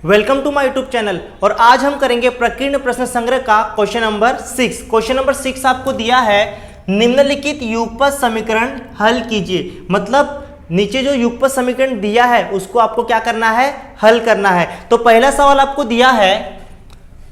Welcome to my YouTube channel. और आज हम करेंगे प्रकीर्ण प्रश्न संग्रह का क्वेश्चन नंबर 6। क्वेश्चन नंबर 6 आपको दिया है, निम्नलिखित युगपत समीकरण हल कीजिए। मतलब नीचे जो युगपत समीकरण दिया है उसको आपको क्या करना है, हल करना है। तो पहला सवाल आपको दिया है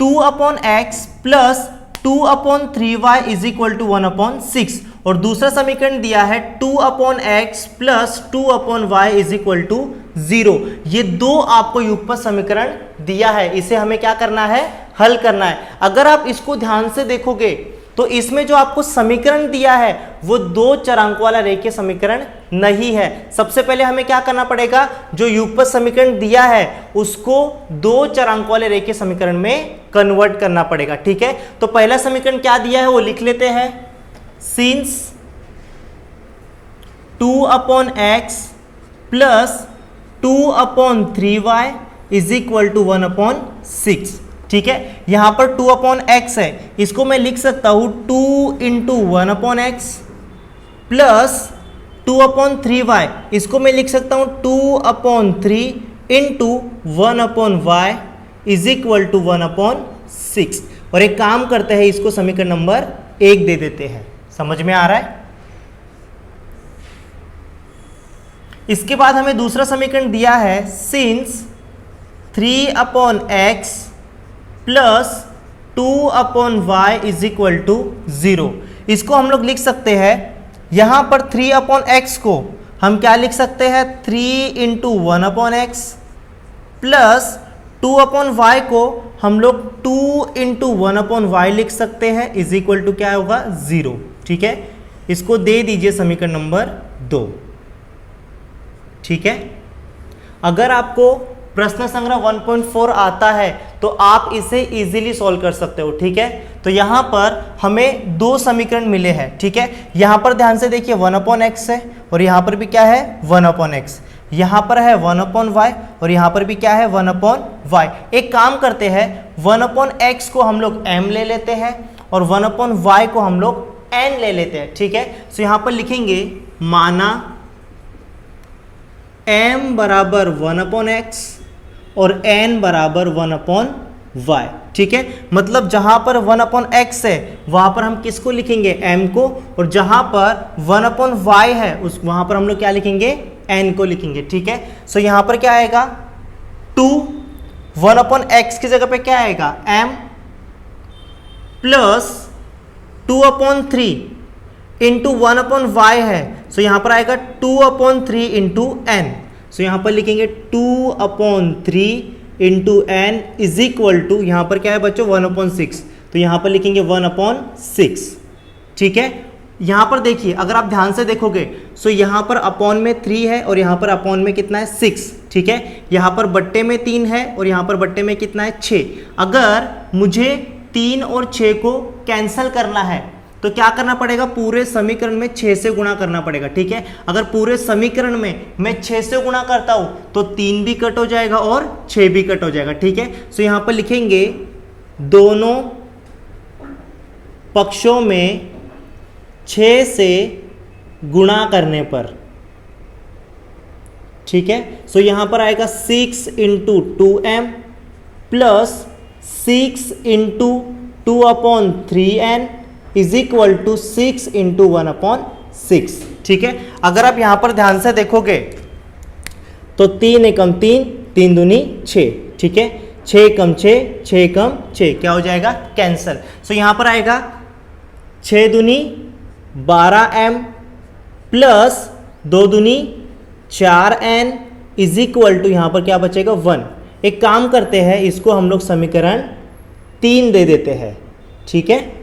2/x plus 2/3y is equal to 1/6 और दूसरा समीकरण दिया है 2/x plus 2/y is equal to 0। ये दो आपको युगपत समीकरण दिया है, इसे हमें क्या करना है, हल करना है। अगर आप इसको ध्यान से देखोगे तो इसमें जो आपको समीकरण दिया है वो दो चरांक वाला रेखीय समीकरण नहीं है। सबसे पहले हमें क्या करना पड़ेगा, जो युगपत समीकरण दिया है उसको दो चरांक वाले रेखीय समीकरण में कन्वर्ट करना पड़ेगा। ठीक है, तो पहला समीकरण क्या दिया है वो लिख लेते हैं। Since 2/x plus 2/3y is equal to 1/6। ठीक है, यहां पर 2/x है, इसको मैं लिख सकता हूं 2 इंटू 1/x प्लस 2/3y, इसको मैं लिख सकता हूं 2/3 into 1/y is equal to 1/6। और एक काम करते हैं, इसको समीकरण नंबर 1 दे देते हैं। समझ में आ रहा है? इसके बाद हमें दूसरा समीकरण दिया है since 3/x plus 2/y is equal to 0। इसको हम लोग लिख सकते हैं, यहां पर 3/x को हम क्या लिख सकते हैं, 3 इंटू 1/x प्लस 2/y को हम लोग 2 इंटू 1/y लिख सकते हैं इज इक्वल टू क्या होगा, 0। ठीक है, इसको दे दीजिए समीकरण नंबर 2। ठीक है, अगर आपको प्रश्न संग्रह 1.4 आता है तो आप इसे इजीली सॉल्व कर सकते हो। ठीक है, तो यहां पर हमें दो समीकरण मिले हैं। ठीक है, यहां पर ध्यान से देखिए 1/x है और यहां पर भी क्या है 1/x, यहां पर है 1/y और यहां पर भी क्या है 1/y। एक काम करते हैं, 1/x को हम लोग m ले लेते हैं और 1/y को हम लोग n ले लेते हैं। ठीक है, तो यहां पर लिखेंगे माना m बराबर 1/x और n बराबर 1/y। ठीक है, मतलब जहां पर 1/x है वहां पर हम किसको लिखेंगे, m को, और जहां पर 1/y है उस वहां पर हम लोग क्या लिखेंगे, n को लिखेंगे। ठीक है, सो यहां पर क्या आएगा 2, 1/x की जगह पे क्या आएगा m प्लस 2/3 इंटू 1/y है, सो यहां पर आएगा 2/3 इंटू n। सो यहां पर लिखेंगे 2/3 into n is equal to, यहां पर क्या है बच्चों 1/6, तो यहां पर लिखेंगे 1/6। ठीक है, यहां पर देखिए अगर आप ध्यान से देखोगे सो यहां पर अपॉन में 3 है और यहां पर अपॉन में कितना है 6। ठीक है, यहां पर बट्टे में 3 है और यहां पर बट्टे में कितना है 6। अगर मुझे 3 और 6 को कैंसिल करना है तो क्या करना पड़ेगा, पूरे समीकरण में 6 से गुणा करना पड़ेगा। ठीक है, अगर पूरे समीकरण में मैं 6 से गुणा करता हूं तो 3 भी कट हो जाएगा और 6 भी कट हो जाएगा। ठीक है, सो यहां पर लिखेंगे दोनों पक्षों में 6 से गुणा करने पर। ठीक है, सो यहां पर आएगा 6 into 2m plus 6 into 2/3n is equal to 6 into 1/6। ठीक है, अगर आप यहां पर ध्यान से देखोगे तो 3 एकम 3, 3 दूनी 6। ठीक है, 6 एकम 6, 6 एकम 6 क्या हो जाएगा, कैंसल। सो यहां पर आएगा 6 दूनी 12m प्लस 2 दूनी 4n इज इक्वल टू यहां पर क्या बचेगा 1। एक काम करते हैं, इसको हम लोग समीकरण 3 दे देते हैं। ठीक है,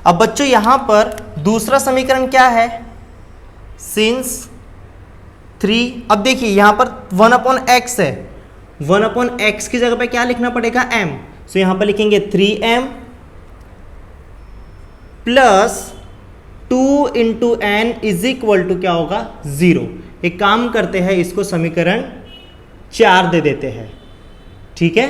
अब बच्चों यहां पर दूसरा समीकरण क्या है, सिंस 3, अब देखिए यहां पर 1/x है, 1/x की जगह पे क्या लिखना पड़ेगा m, सो यहां पर लिखेंगे 3m plus 2 into n is equal to क्या होगा 0। एक काम करते हैं, इसको समीकरण 4 दे देते हैं। ठीक है,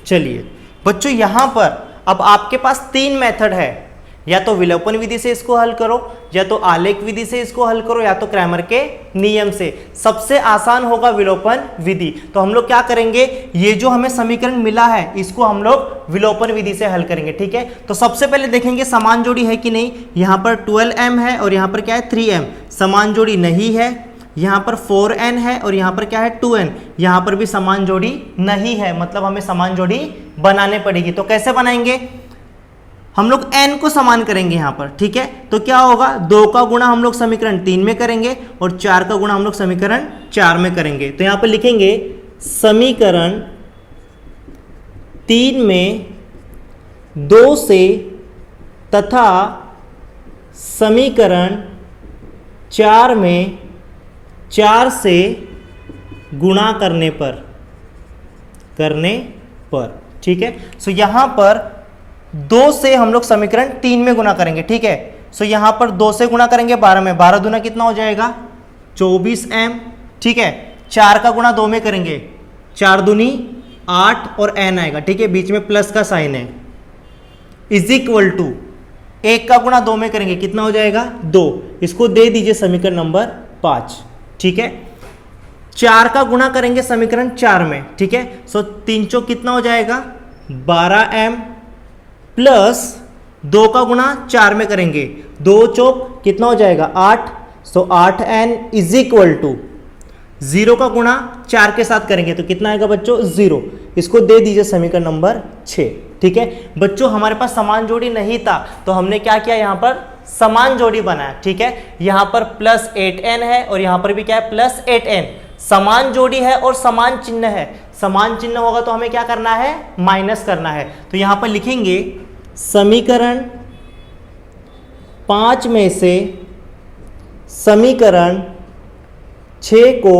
चलिए बच्चों यहां पर अब आपके पास 3 मेथड है। या तो विलोपन विधि से इसको हल करो, या तो आलेख विधि से इसको हल करो, या तो क्रैमर के नियम से। सबसे आसान होगा विलोपन विधि। तो हम लोग क्या करेंगे, ये जो हमें समीकरण मिला है इसको हम लोग विलोपन विधि से हल करेंगे, ठीक है। तो सबसे पहले देखेंगे समान जोड़ी है कि नहीं। यहाँ पर 12m है और यहाँ पर क्या है 3m, समान जोड़ी नहीं है। यहाँ पर 4n है और यहाँ पर क्या है 2n, यहाँ पर भी समान जोड़ी नहीं है, मतलब हमें समान जोड़ी बनाने पड़ेगी। तो कैसे बनाएंगे, हम लोग n को समान करेंगे यहाँ पर, ठीक है। तो क्या होगा, 2 का गुणा हम लोग समीकरण 3 में करेंगे और 4 का गुणा हम लोग समीकरण 4 में करेंगे। तो यहाँ पर लिखेंगे समीकरण 3 में 2 से तथा समीकरण 4 में 4 से गुणा करने पर, ठीक है। सो यहाँ पर 2 से हम लोग समीकरण 3 में गुणा करेंगे, ठीक है। सो यहाँ पर 2 से गुणा करेंगे 12 में, 12 दूना कितना हो जाएगा 24m, ठीक है। 4 का गुणा 2 में करेंगे, 4 दूनी 8 और n आएगा, ठीक है, बीच में प्लस का साइन है, इज इक्वल टू 1 का गुणा 2 में करेंगे, कितना हो जाएगा 2। इसको दे दीजिए समीकरण नंबर 5, ठीक है। 4 का गुणा करेंगे समीकरण 4 में, ठीक है। सो 3 चौक कितना हो जाएगा 12m प्लस 2 का गुणा 4 में करेंगे, 2 चौक कितना हो जाएगा 8, सो 8n इज इक्वल टू 0 का गुणा 4 के साथ करेंगे तो कितना आएगा बच्चों 0। इसको दे दीजिए समीकरण नंबर 6, ठीक है। बच्चों हमारे पास समान जोड़ी नहीं था तो हमने क्या किया, यहाँ पर समान जोड़ी बनाया, ठीक है। यहाँ पर प्लस 8n है और यहाँ पर भी क्या है प्लस 8n, समान जोड़ी है और समान चिन्ह है। समान चिन्ह होगा तो हमें क्या करना है, माइनस करना है। तो यहाँ पर लिखेंगे समीकरण 5 में से समीकरण 6 को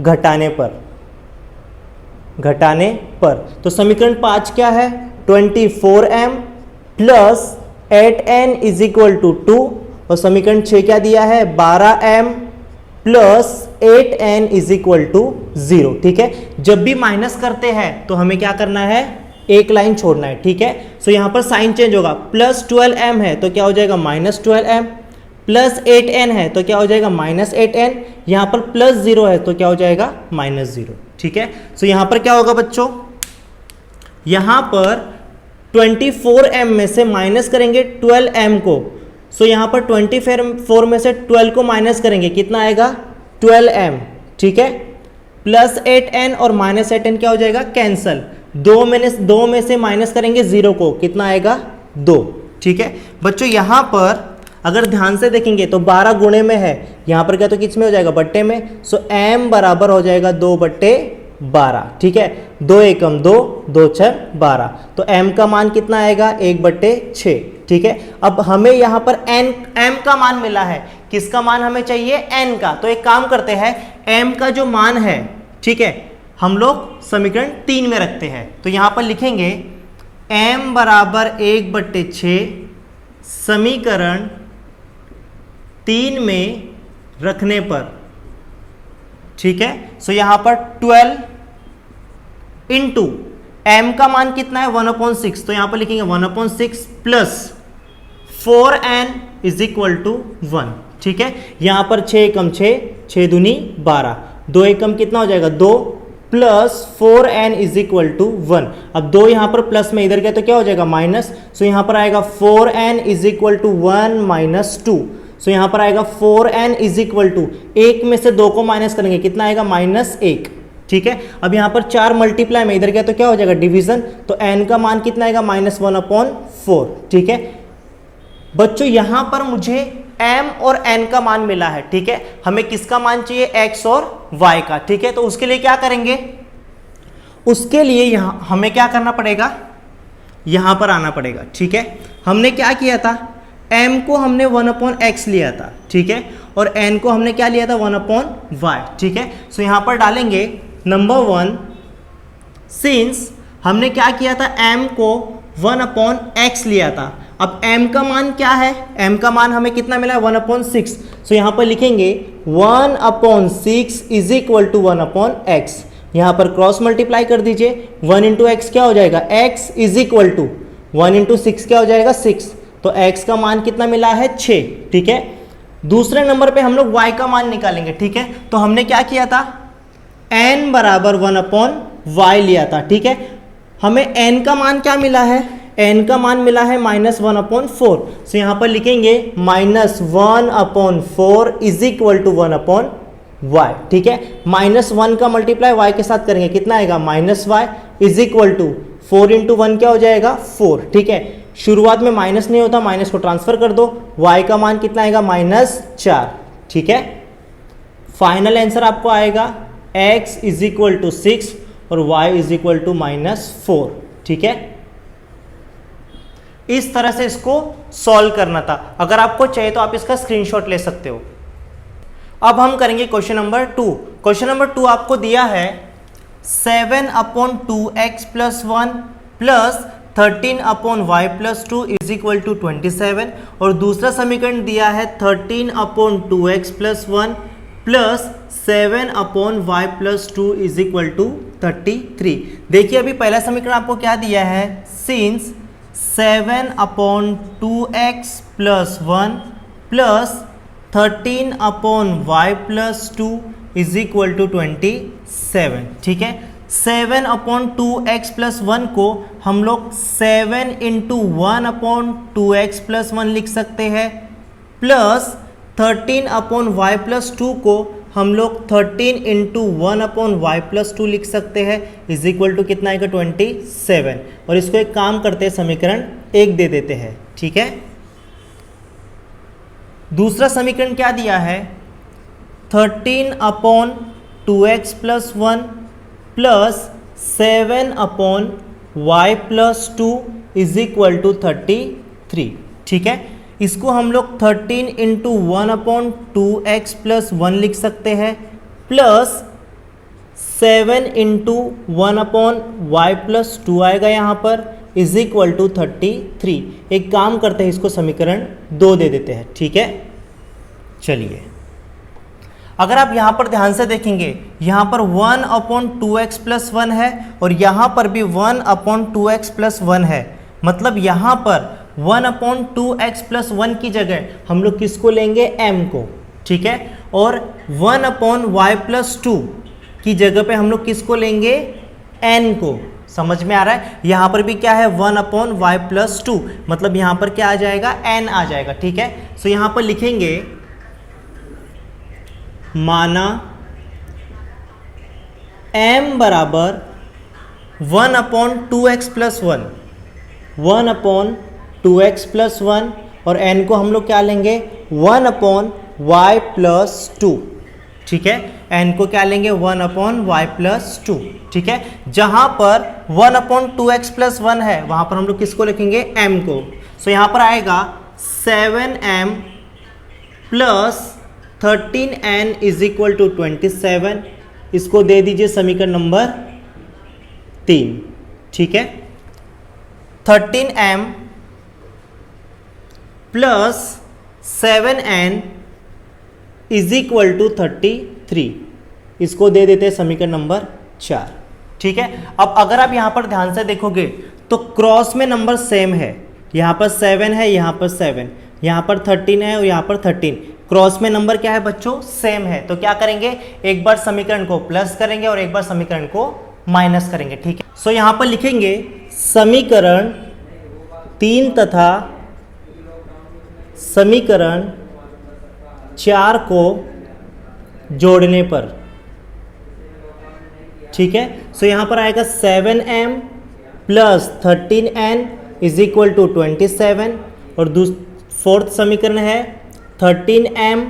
घटाने पर, तो समीकरण 5 क्या है 24m plus 8n is equal to 2 और समीकरण 6 क्या दिया है 12m plus 8n is equal to 0, ठीक है। जब भी माइनस करते हैं तो हमें क्या करना है, एक लाइन छोड़ना है, ठीक है। सो यहाँ पर साइन चेंज होगा, प्लस 12m है तो क्या हो जाएगा माइनस 12m, प्लस 8n है तो क्या हो जाएगा माइनस 8n, यहाँ पर प्लस 0 है तो क्या हो जाएगा माइनस 0, ठीक है। सो यहाँ पर क्या होगा बच्चों, यहाँ पर 24m में से माइनस करेंगे 12m को, सो यहाँ पर 24 में से 12 को माइनस करेंगे, कितना आएगा 12m, ठीक है। प्लस 8n और माइनस 8n क्या हो जाएगा कैंसल, 2 में से माइनस करेंगे 0 को, कितना आएगा 2, ठीक है। बच्चों यहाँ पर अगर ध्यान से देखेंगे तो 12 गुणे में है, यहाँ पर क्या तो किस में हो जाएगा बट्टे में, सो m बराबर हो जाएगा 2/12, ठीक है। 2 एकम 2, 2 छह 12, तो m का मान कितना आएगा 1/6, ठीक है। अब हमें यहाँ पर m का मान मिला है, किसका मान हमें चाहिए n का। तो एक काम करते हैं, m का जो मान है, ठीक है, हम लोग समीकरण 3 में रखते हैं। तो यहाँ पर लिखेंगे m बराबर 1/6 समीकरण 3 में रखने पर, ठीक है। सो यहाँ पर 12 इंटू m का मान कितना है 1/6, तो यहाँ पर लिखेंगे 1/6 plus 4n is equal to 1, ठीक है। यहाँ पर 6 एकम 6, 6 दूनी 12, 2 एकम कितना हो जाएगा 2 plus 4n is equal to 1। अब 2 यहाँ पर प्लस में इधर गया तो क्या हो जाएगा माइनस, सो यहाँ पर आएगा 4n is equal to 1 minus 2, so यहाँ पर आएगा 4n इज इक्वल टू 1 में से 2 को माइनस करेंगे, कितना आएगा -1, ठीक है। अब यहाँ पर 4 मल्टीप्लाई में इधर गया तो क्या हो जाएगा डिवीजन, तो n का मान कितना आएगा -1/4, ठीक है। बच्चों यहाँ पर मुझे m और n का मान मिला है, ठीक है। हमें किसका मान चाहिए x और y का, ठीक है। तो उसके लिए क्या करेंगे, उसके लिए यहाँ हमें क्या करना पड़ेगा, यहाँ पर आना पड़ेगा, ठीक है। हमने क्या किया था, m को हमने 1/x लिया था, ठीक है, और n को हमने क्या लिया था 1/y, ठीक है। सो यहाँ पर डालेंगे नंबर 1, सिंस हमने क्या किया था m को 1/x लिया था, अब m का मान क्या है, m का मान हमें कितना मिला है 1/6, सो यहाँ पर लिखेंगे 1/6 इज इक्वल टू 1/x, यहाँ पर क्रॉस मल्टीप्लाई कर दीजिए, 1 इंटू एक्स क्या हो जाएगा x is equal to 1 into 6 क्या हो जाएगा 6, तो x का मान कितना मिला है 6, ठीक है। दूसरे नंबर पे हम लोग y का मान निकालेंगे, ठीक है। तो हमने क्या किया था, n बराबर 1/y लिया था, ठीक है। हमें n का मान क्या मिला है, n का मान मिला है -1/4। सो यहाँ पर लिखेंगे -1/4 इज इक्वल टू 1/y, ठीक है। -1 का मल्टीप्लाई y के साथ करेंगे, कितना आएगा -y इज इक्वल टू 4 × 1 क्या हो जाएगा 4, ठीक है। शुरुआत में माइनस नहीं होता, माइनस को ट्रांसफर कर दो, y का मान कितना आएगा -4, ठीक है। फाइनल आंसर आपको आएगा x इज इक्वल टू 6 और y इज इक्वल टू -4, ठीक है। इस तरह से इसको सॉल्व करना था। अगर आपको चाहिए तो आप इसका स्क्रीनशॉट ले सकते हो। अब हम करेंगे क्वेश्चन नंबर 2। क्वेश्चन नंबर 2 आपको दिया है 7/2x + 1 plus 13/y + 2 is equal to 27, और दूसरा समीकरण दिया है 13/2x + 1 plus 7/y + 2 is equal to 33। देखिए अभी पहला समीकरण आपको क्या दिया है, since 7/2x + 1 plus 13/y + 2 is equal to 27, ठीक है। 7/2x + 1 को हम लोग 7 × 1/2x + 1 लिख सकते हैं, प्लस 13/y + 2 को हम लोग 13 × 1/y + 2 लिख सकते हैं, इज इक्वल टू कितना आएगा 27। और इसको एक काम करते हैं, समीकरण 1 दे देते हैं, ठीक है। दूसरा समीकरण क्या दिया है, 13/2x + 1 plus 7/y + 2 is equal to 33, ठीक है। इसको हम लोग 13 × 1/2x + 1 लिख सकते हैं, प्लस 7 × 1/y + 2 आएगा यहाँ पर, इज इक्वल टू 33। एक काम करते हैं, इसको समीकरण 2 दे देते हैं, ठीक है। चलिए अगर आप यहाँ पर ध्यान से देखेंगे, यहाँ पर 1/2x + 1 है और यहाँ पर भी 1/2x + 1 है, मतलब यहाँ पर 1/2x + 1 की जगह हम लोग किसको लेंगे, m को, ठीक है। और 1/y + 2 की जगह पे हम लोग किसको लेंगे, n को। समझ में आ रहा है, यहाँ पर भी क्या है 1/y + 2, मतलब यहाँ पर क्या आ जाएगा, n आ जाएगा, ठीक है। सो यहाँ पर लिखेंगे माना m बराबर 1/2x + 1, 1/2x + 1, और n को हम लोग क्या लेंगे 1/y + 2, ठीक है। n को क्या लेंगे 1/y + 2, ठीक है। जहां पर 1/2x + 1 है वहां पर हम लोग किसको लिखेंगे, m को। सो यहां पर आएगा 7m plus 13n is equal to 27। इसको दे दीजिए समीकरण नंबर 3, ठीक है। 13m plus 7n is equal to 33, इसको दे देते हैं समीकरण नंबर 4, ठीक है। अब अगर आप यहां पर ध्यान से देखोगे तो क्रॉस में नंबर सेम है, यहां पर 7 है, यहां पर 7, यहां पर 13 है और यहां पर 13। क्रॉस में नंबर क्या है बच्चों, सेम है। तो क्या करेंगे, एक बार समीकरण को प्लस करेंगे और एक बार समीकरण को माइनस करेंगे, ठीक है। सो यहां पर लिखेंगे समीकरण 3 तथा समीकरण 4 को जोड़ने पर, ठीक है। सो यहां पर आएगा 7m plus 13n is equal to 27, और फोर्थ समीकरण है 13m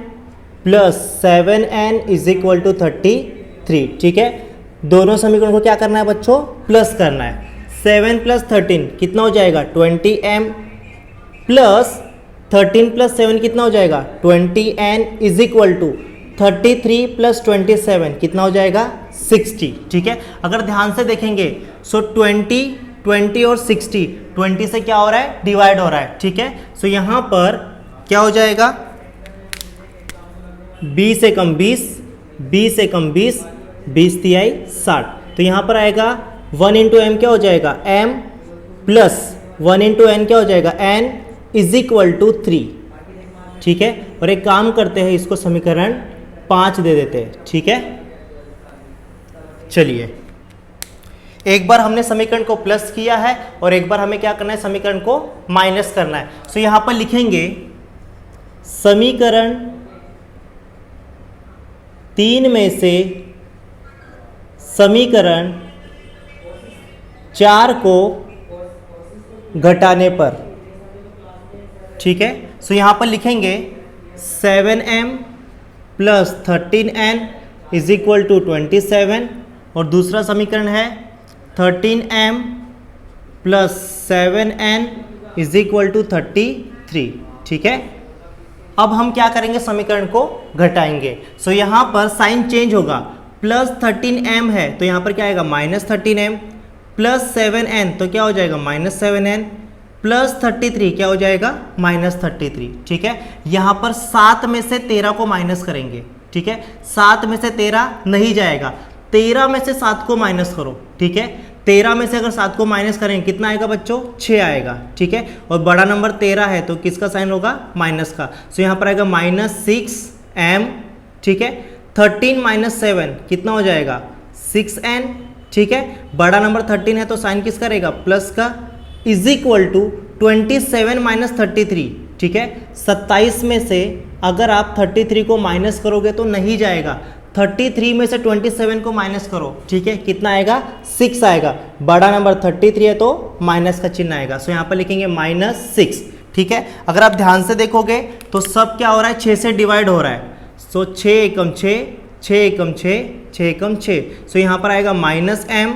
plus 7n is equal to 33, ठीक है। दोनों समीकरण को क्या करना है बच्चों, प्लस करना है। 7 + 13 कितना हो जाएगा 20m, प्लस 13 + 7 कितना हो जाएगा 20n इज इक्वल टू 33 + 27 कितना हो जाएगा 60, ठीक है। अगर ध्यान से देखेंगे सो 20 और 60, 20 से क्या हो रहा है, डिवाइड हो रहा है, ठीक है। सो यहाँ पर क्या हो जाएगा 20 से कम 20, 20 से कम 20, 20 तिहाई 60। तो यहाँ पर आएगा 1 × m क्या हो जाएगा m, प्लस 1 × n क्या हो जाएगा n, इज इक्वल टू 3, ठीक है। और एक काम करते हैं, इसको समीकरण 5 दे देते हैं, ठीक है। चलिए, एक बार हमने समीकरण को प्लस किया है और एक बार हमें क्या करना है, समीकरण को माइनस करना है। सो यहां पर लिखेंगे समीकरण 3 में से समीकरण 4 को घटाने पर, ठीक है। सो यहां पर लिखेंगे 7m plus 13n is equal to 27, और दूसरा समीकरण है 13m plus 7n is equal to 33, ठीक है। अब हम क्या करेंगे, समीकरण को घटाएंगे। सो यहां पर साइन चेंज होगा, प्लस 13m है तो यहां पर क्या आएगा, माइनस 13m, प्लस 7n तो क्या हो जाएगा, माइनस 7n, प्लस 33 क्या हो जाएगा, माइनस 33, ठीक है। यहां पर 7 में से 13 को माइनस करेंगे, ठीक है। 7 में से 13 नहीं जाएगा, 13 में से 7 को माइनस करो, ठीक है। 13 में से अगर 7 को माइनस करेंगे कितना आएगा बच्चों, 6 आएगा, ठीक है। और बड़ा नंबर 13 है तो किसका साइन होगा, माइनस का। सो यहाँ पर आएगा माइनस 6m, ठीक है। 13 माइनस 7 कितना हो जाएगा, 6n, ठीक है। बड़ा नंबर 13 है तो साइन किसका रहेगा, प्लस का, इज इक्वल टू 27 माइनस 33, ठीक है। 27 में से अगर आप 33 को माइनस करोगे तो नहीं जाएगा, 33 में से 27 को माइनस करो, ठीक है। कितना आएगा, 6 आएगा। बड़ा नंबर 33 है तो माइनस का चिन्ह आएगा। सो यहाँ पर लिखेंगे -6, ठीक है। अगर आप ध्यान से देखोगे तो सब क्या हो रहा है, 6 से डिवाइड हो रहा है। सो 6 एकम 6, 6 एकम 6, 6 एकम 6। सो यहाँ पर आएगा -m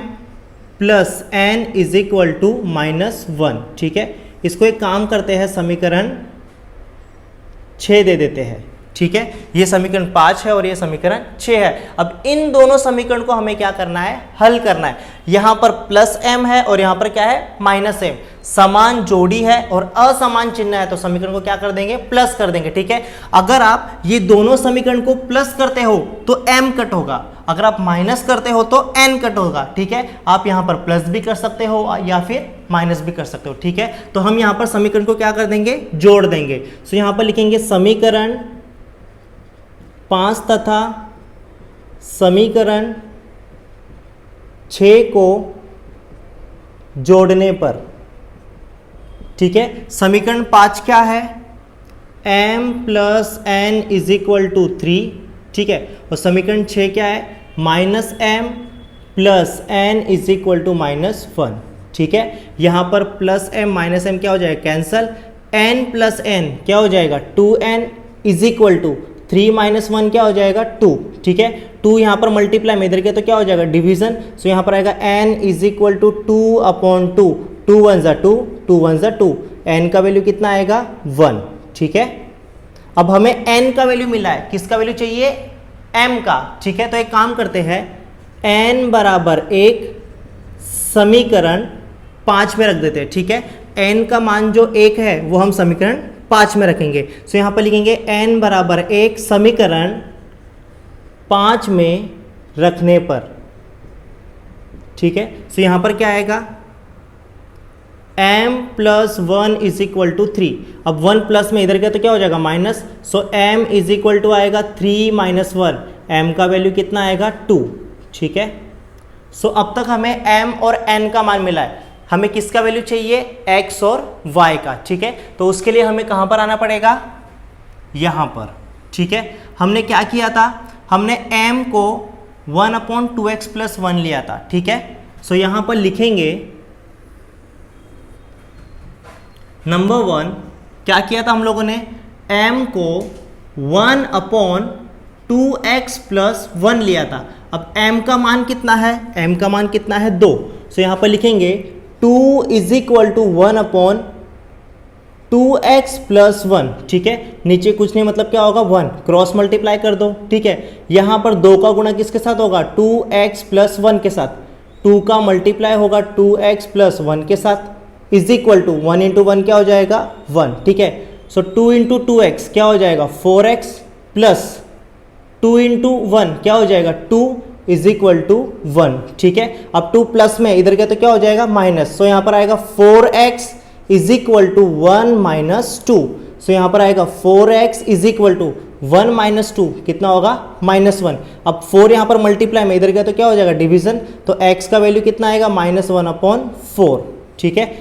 plus n is equal to -1, ठीक है। इसको एक काम करते हैं, समीकरण 6 दे देते हैं, ठीक है। ये समीकरण 5 है और ये समीकरण 6 है। अब इन दोनों समीकरण को हमें क्या करना है, हल करना है। यहां पर प्लस m है और यहां पर क्या है, माइनस m। समान जोड़ी है और असमान चिन्ह है तो समीकरण को क्या कर देंगे, प्लस कर देंगे, ठीक है। अगर आप ये दोनों समीकरण को प्लस करते हो तो m कट होगा, अगर आप माइनस करते हो तो n कट होगा, ठीक है। आप यहां पर प्लस भी कर सकते हो या फिर माइनस भी कर सकते हो, ठीक है। तो हम यहां पर समीकरण को क्या कर देंगे, जोड़ देंगे। सो यहां पर लिखेंगे समीकरण 5 तथा समीकरण 6 को जोड़ने पर, ठीक है। समीकरण 5 क्या है, m plus n is equal to 3, ठीक है। और समीकरण 6 क्या है, -m plus n is equal to -1, ठीक है। यहां पर प्लस m माइनस m क्या हो जाएगा, कैंसल। n प्लस n क्या हो जाएगा, 2n is equal to 3 minus 1 क्या हो जाएगा, 2, ठीक है। 2 यहाँ पर मल्टीप्लाई में इधर के तो क्या हो जाएगा, डिवीजन। सो यहाँ पर आएगा n इज इक्वल टू 2/2, 2 1 ज़ा 2, 2 1 ज़ा 2, n का वैल्यू कितना आएगा, 1, ठीक है। अब हमें n का वैल्यू मिला है, किसका वैल्यू चाहिए, m का, ठीक है। तो एक काम करते हैं, n बराबर 1 समीकरण 5 में रख देते हैं, ठीक है। n का मान जो 1 है वो हम समीकरण 5 में रखेंगे। सो यहाँ पर लिखेंगे n बराबर 1 समीकरण 5 में रखने पर, ठीक है। सो यहाँ पर क्या आएगा, m plus 1 is equal to 3। अब 1 प्लस में इधर गया तो क्या हो जाएगा, minus. So m is equal to आएगा 3 माइनस 1, m का वैल्यू कितना आएगा, 2, ठीक है। सो अब तक हमें m और n का मान मिला है, हमें किसका वैल्यू चाहिए, x और y का, ठीक है। तो उसके लिए हमें कहां पर आना पड़ेगा, यहां पर, ठीक है। हमने क्या किया था, हमने m को 1/2x प्लस 1 लिया था, ठीक है। सो यहां पर लिखेंगे नंबर 1 क्या किया था हम लोगों ने, m को 1/2x प्लस 1 लिया था। अब m का मान कितना है, m का मान कितना है, 2। सो यहां पर लिखेंगे 2 is equal to 1/2x plus 1, ठीक है। नीचे कुछ नहीं मतलब क्या होगा, 1, क्रॉस मल्टीप्लाई कर दो, ठीक है। यहां पर 2 का गुणा किसके साथ होगा, 2x प्लस 1 के साथ। 2 का मल्टीप्लाई होगा 2x प्लस 1 के साथ, इज इक्वल टू 1 इंटू 1 क्या हो जाएगा, 1, ठीक है। सो 2 इंटू 2x क्या हो जाएगा, 4x प्लस 2 इंटू 1 क्या हो जाएगा, 2 इज इक्वल टू 1, ठीक है। अब 2 प्लस में इधर गया तो क्या हो जाएगा, माइनस। सो यहाँ पर आएगा 4x is equal to 1 minus 2। So यहाँ पर आएगा 4x is equal to 1 minus 2 कितना होगा -1। अब 4 यहाँ पर मल्टीप्लाई में इधर गया तो क्या हो जाएगा डिवीजन, तो x का वैल्यू कितना आएगा -1/4। ठीक है,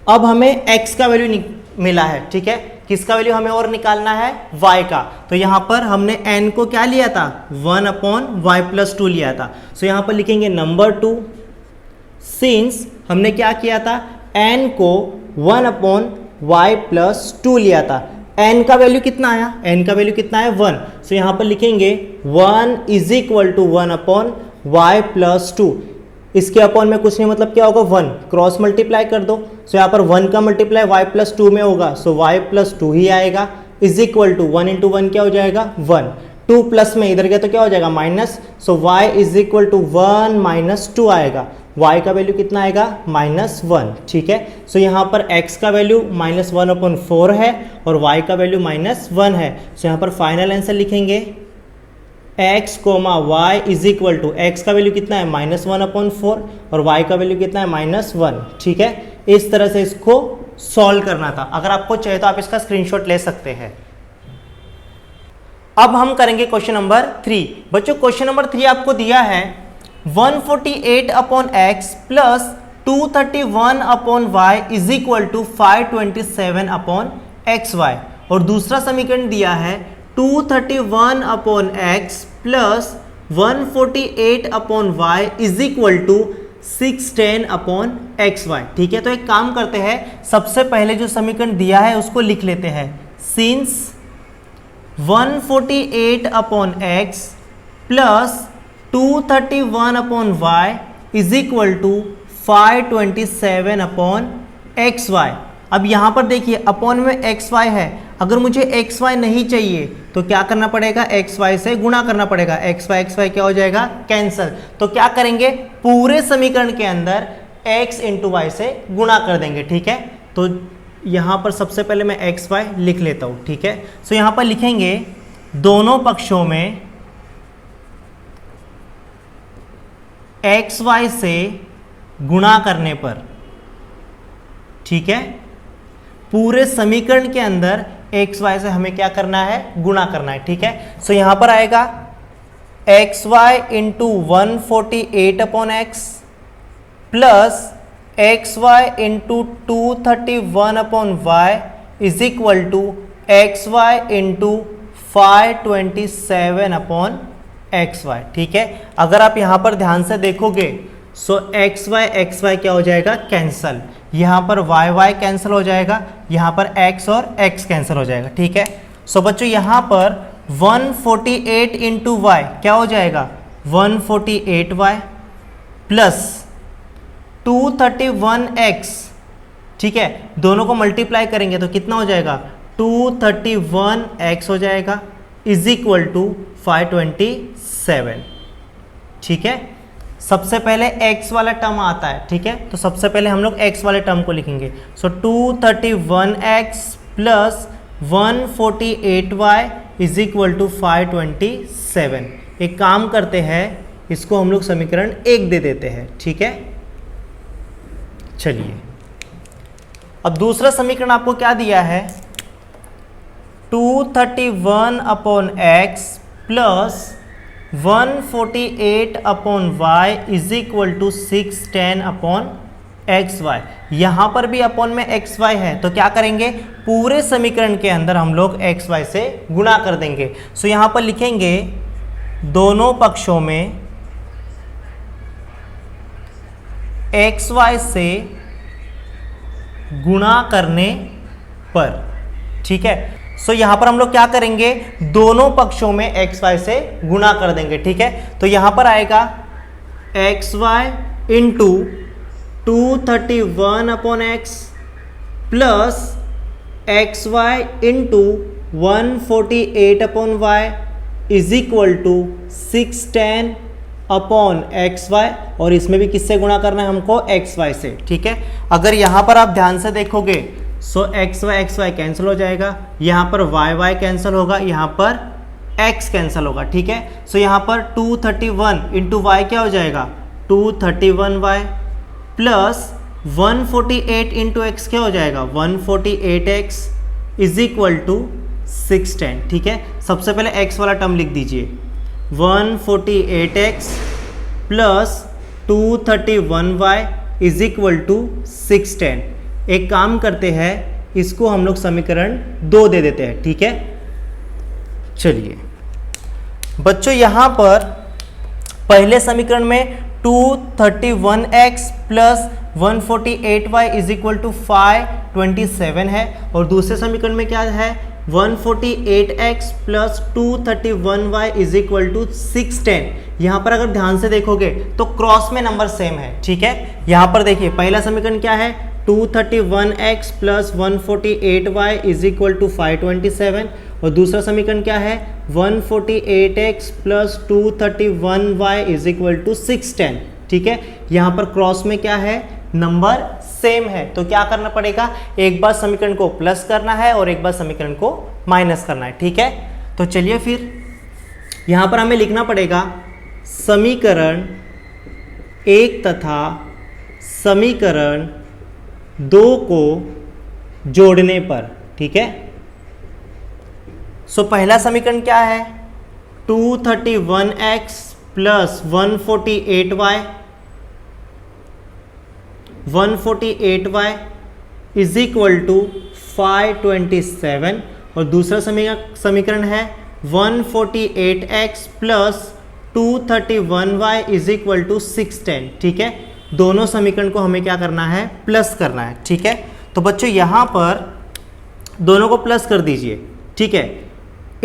अब हमें x का वैल्यू मिला है। ठीक है, किसका वैल्यू हमें और निकालना है, y का। तो यहाँ पर हमने n को क्या लिया था 1/y+2 लिया था। सो यहाँ पर लिखेंगे नंबर 2 सिंस हमने क्या किया था n को 1/y+2 लिया था। n का वैल्यू कितना आया, n का वैल्यू कितना है 1। सो यहाँ पर लिखेंगे 1 इज इक्वल टू 1/y+2। इसके अपॉन में कुछ नहीं मतलब क्या होगा 1, क्रॉस मल्टीप्लाई कर दो। सो यहाँ पर 1 का मल्टीप्लाई y+2 में होगा, सो y+2 ही आएगा इज इक्वल टू 1 × 1 क्या हो जाएगा 1, 2 प्लस में इधर गया तो क्या हो जाएगा minus. So y is equal to 1 - 2 आएगा। y का वैल्यू कितना आएगा -1। ठीक है, सो यहाँ पर x का वैल्यू -1/4 है और y का वैल्यू -1 है। सो यहाँ पर फाइनल आंसर लिखेंगे x, y is equal to x का वैल्यू कितना है -1/4 और y का वैल्यू कितना है -1। ठीक है, इस तरह से इसको सॉल्व करना था। अगर आपको चाहिए तो आप इसका स्क्रीनशॉट ले सकते हैं। अब हम करेंगे क्वेश्चन नंबर 3। बच्चों क्वेश्चन नंबर 3 आपको दिया है 148/x plus 231/y is equal to 527/xy और दूसरा समीकरण दिया है 231/x plus 148/y is equal to 610/xy। ठीक है, तो एक काम करते हैं, सबसे पहले जो समीकरण दिया है उसको लिख लेते हैं। Since 148/x plus 231/y is equal to 527/xy। अब यहाँ पर देखिए अपॉन में xy है, अगर मुझे xy नहीं चाहिए तो क्या करना पड़ेगा, xy से गुणा करना पड़ेगा। xy क्या हो जाएगा कैंसल। तो क्या करेंगे, पूरे समीकरण के अंदर x × y से गुणा कर देंगे। ठीक है, तो यहाँ पर सबसे पहले मैं xy लिख लेता हूँ। ठीक है, सो यहाँ पर लिखेंगे दोनों पक्षों में xy से गुणा करने पर, ठीक है, पूरे समीकरण के अंदर xy से हमें क्या करना है, गुणा करना है। ठीक है, सो यहां पर आएगा xy into 148/x plus xy into 231/y is equal to xy into 527/xy। ठीक है, अगर आप यहां पर ध्यान से देखोगे सो xy क्या हो जाएगा कैंसल, यहाँ पर y कैंसिल हो जाएगा, यहाँ पर x और x कैंसिल हो जाएगा। ठीक है, सो बच्चों यहाँ पर 148 इंटू y क्या हो जाएगा 148y प्लस 231x। ठीक है, दोनों को मल्टीप्लाई करेंगे तो कितना हो जाएगा 231x हो जाएगा इज इक्वल टू 527। ठीक है, सबसे पहले x वाला टर्म आता है। ठीक है, तो सबसे पहले हम लोग x वाले टर्म को लिखेंगे। So 231x plus 148y is equal to 527। एक काम करते हैं, इसको हम लोग समीकरण 1 दे देते हैं। ठीक है, चलिए अब दूसरा समीकरण आपको क्या दिया है 231/x plus 148/y is equal to 610/xy। यहाँ पर भी अपॉन में xy है, तो क्या करेंगे पूरे समीकरण के अंदर हम लोग xy से गुणा कर देंगे। सो यहाँ पर लिखेंगे दोनों पक्षों में xy से गुणा करने पर। ठीक है, सो यहां पर हम लोग क्या करेंगे दोनों पक्षों में xy से गुणा कर देंगे। ठीक है, तो यहां पर आएगा xy into 231/x plus xy into 148/y is equal to 610/xy और इसमें भी किससे गुणा करना है हमको xy से। ठीक है, अगर यहां पर आप ध्यान से देखोगे सो xy कैंसिल हो जाएगा, यहाँ पर y कैंसिल होगा, यहाँ पर x कैंसिल होगा। ठीक है, सो यहाँ पर 231 इंटू y क्या हो जाएगा 231y प्लस 148 इंटू एक्स क्या हो जाएगा, 148x इज इक्वल टू 610। ठीक है, सबसे पहले x वाला टर्म लिख दीजिए, 148x plus 231y is equal to 610। एक काम करते हैं, इसको हम लोग समीकरण 2 दे देते हैं। ठीक है, चलिए बच्चों, यहां पर पहले समीकरण में 231x plus 148y is equal to 527 है, और दूसरे समीकरण में क्या है, 148x plus 231y is equal to 610। यहाँ पर अगर ध्यान से देखोगे तो क्रॉस में नंबर सेम है। ठीक है, यहाँ पर देखिए पहला समीकरण क्या है, 231x plus 148y is equal to 527, और दूसरा समीकरण क्या है, 148x plus 231y is equal to 610। ठीक है, यहाँ पर क्रॉस में क्या है, नंबर सेम है, तो क्या करना पड़ेगा, एक बार समीकरण को प्लस करना है और एक बार समीकरण को माइनस करना है। ठीक है, तो चलिए फिर यहाँ पर हमें लिखना पड़ेगा समीकरण 1 तथा समीकरण 2 को जोड़ने पर। ठीक है, सो पहला समीकरण क्या है, 231x plus 148y is equal to 527, और दूसरा समीकरण है 148x plus 231y is equal to 610। ठीक है, दोनों समीकरण को हमें क्या करना है, प्लस करना है। ठीक है, तो बच्चों यहाँ पर दोनों को प्लस कर दीजिए। ठीक है,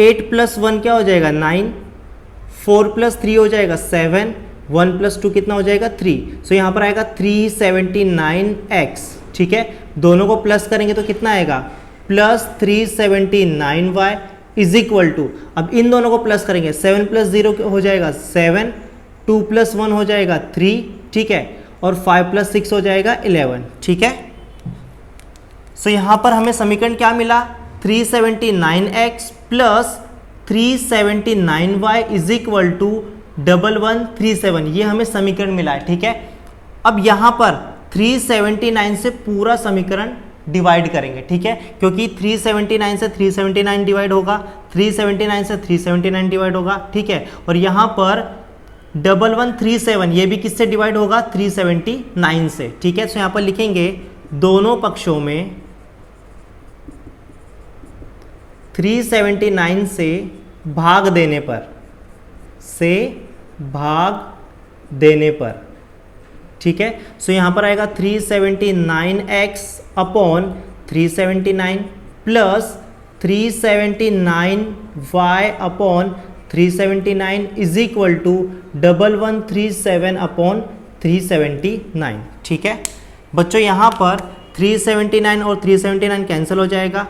8 प्लस 1 क्या हो जाएगा, 9, 4 प्लस 3 हो जाएगा 7, 1 प्लस 2 कितना हो जाएगा, 3। सो यहाँ पर आएगा 379x। ठीक है, दोनों को प्लस करेंगे तो कितना आएगा, plus 379y is equal to, अब इन दोनों को प्लस करेंगे, 7 प्लस 0 हो जाएगा 7, 2 प्लस 1 हो जाएगा 3। ठीक है, और 5 प्लस 6 हो जाएगा 11। ठीक है, सो यहाँ पर हमें समीकरण क्या मिला, 379x plus 379y is equal to 1137, ये हमें समीकरण मिला है। ठीक है, अब यहाँ पर 379 से पूरा समीकरण डिवाइड करेंगे। ठीक है, क्योंकि 379 से 379 डिवाइड होगा, 379 से 379 डिवाइड होगा। ठीक है, और यहाँ पर 1137 ये भी किससे डिवाइड होगा, 379 से। ठीक है, तो यहाँ पर लिखेंगे दोनों पक्षों में 379 से भाग देने पर, ठीक है, सो यहाँ पर आएगा 379x upon 379 plus 379y upon 379 is equal to 1137 upon 379। ठीक है बच्चों, यहाँ पर 379 और 379 कैंसिल हो जाएगा,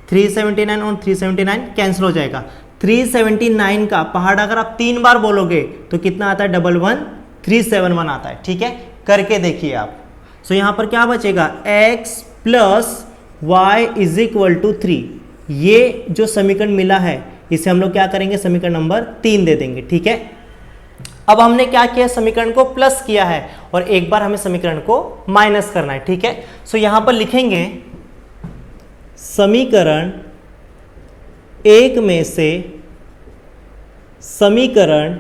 379 और 379 कैंसिल हो जाएगा। 379 का पहाड़ अगर आप 3 बार बोलोगे तो कितना आता है, 11371 आता है। ठीक है, करके देखिए आप। सो यहाँ पर क्या बचेगा, x plus y is equal to 3। ये जो समीकरण मिला है इसे हम लोग क्या करेंगे, समीकरण नंबर 3 दे देंगे। ठीक है, अब हमने क्या किया, समीकरण को प्लस किया है और एक बार हमें समीकरण को माइनस करना है। ठीक है, सो यहाँ पर लिखेंगे समीकरण 1 में से समीकरण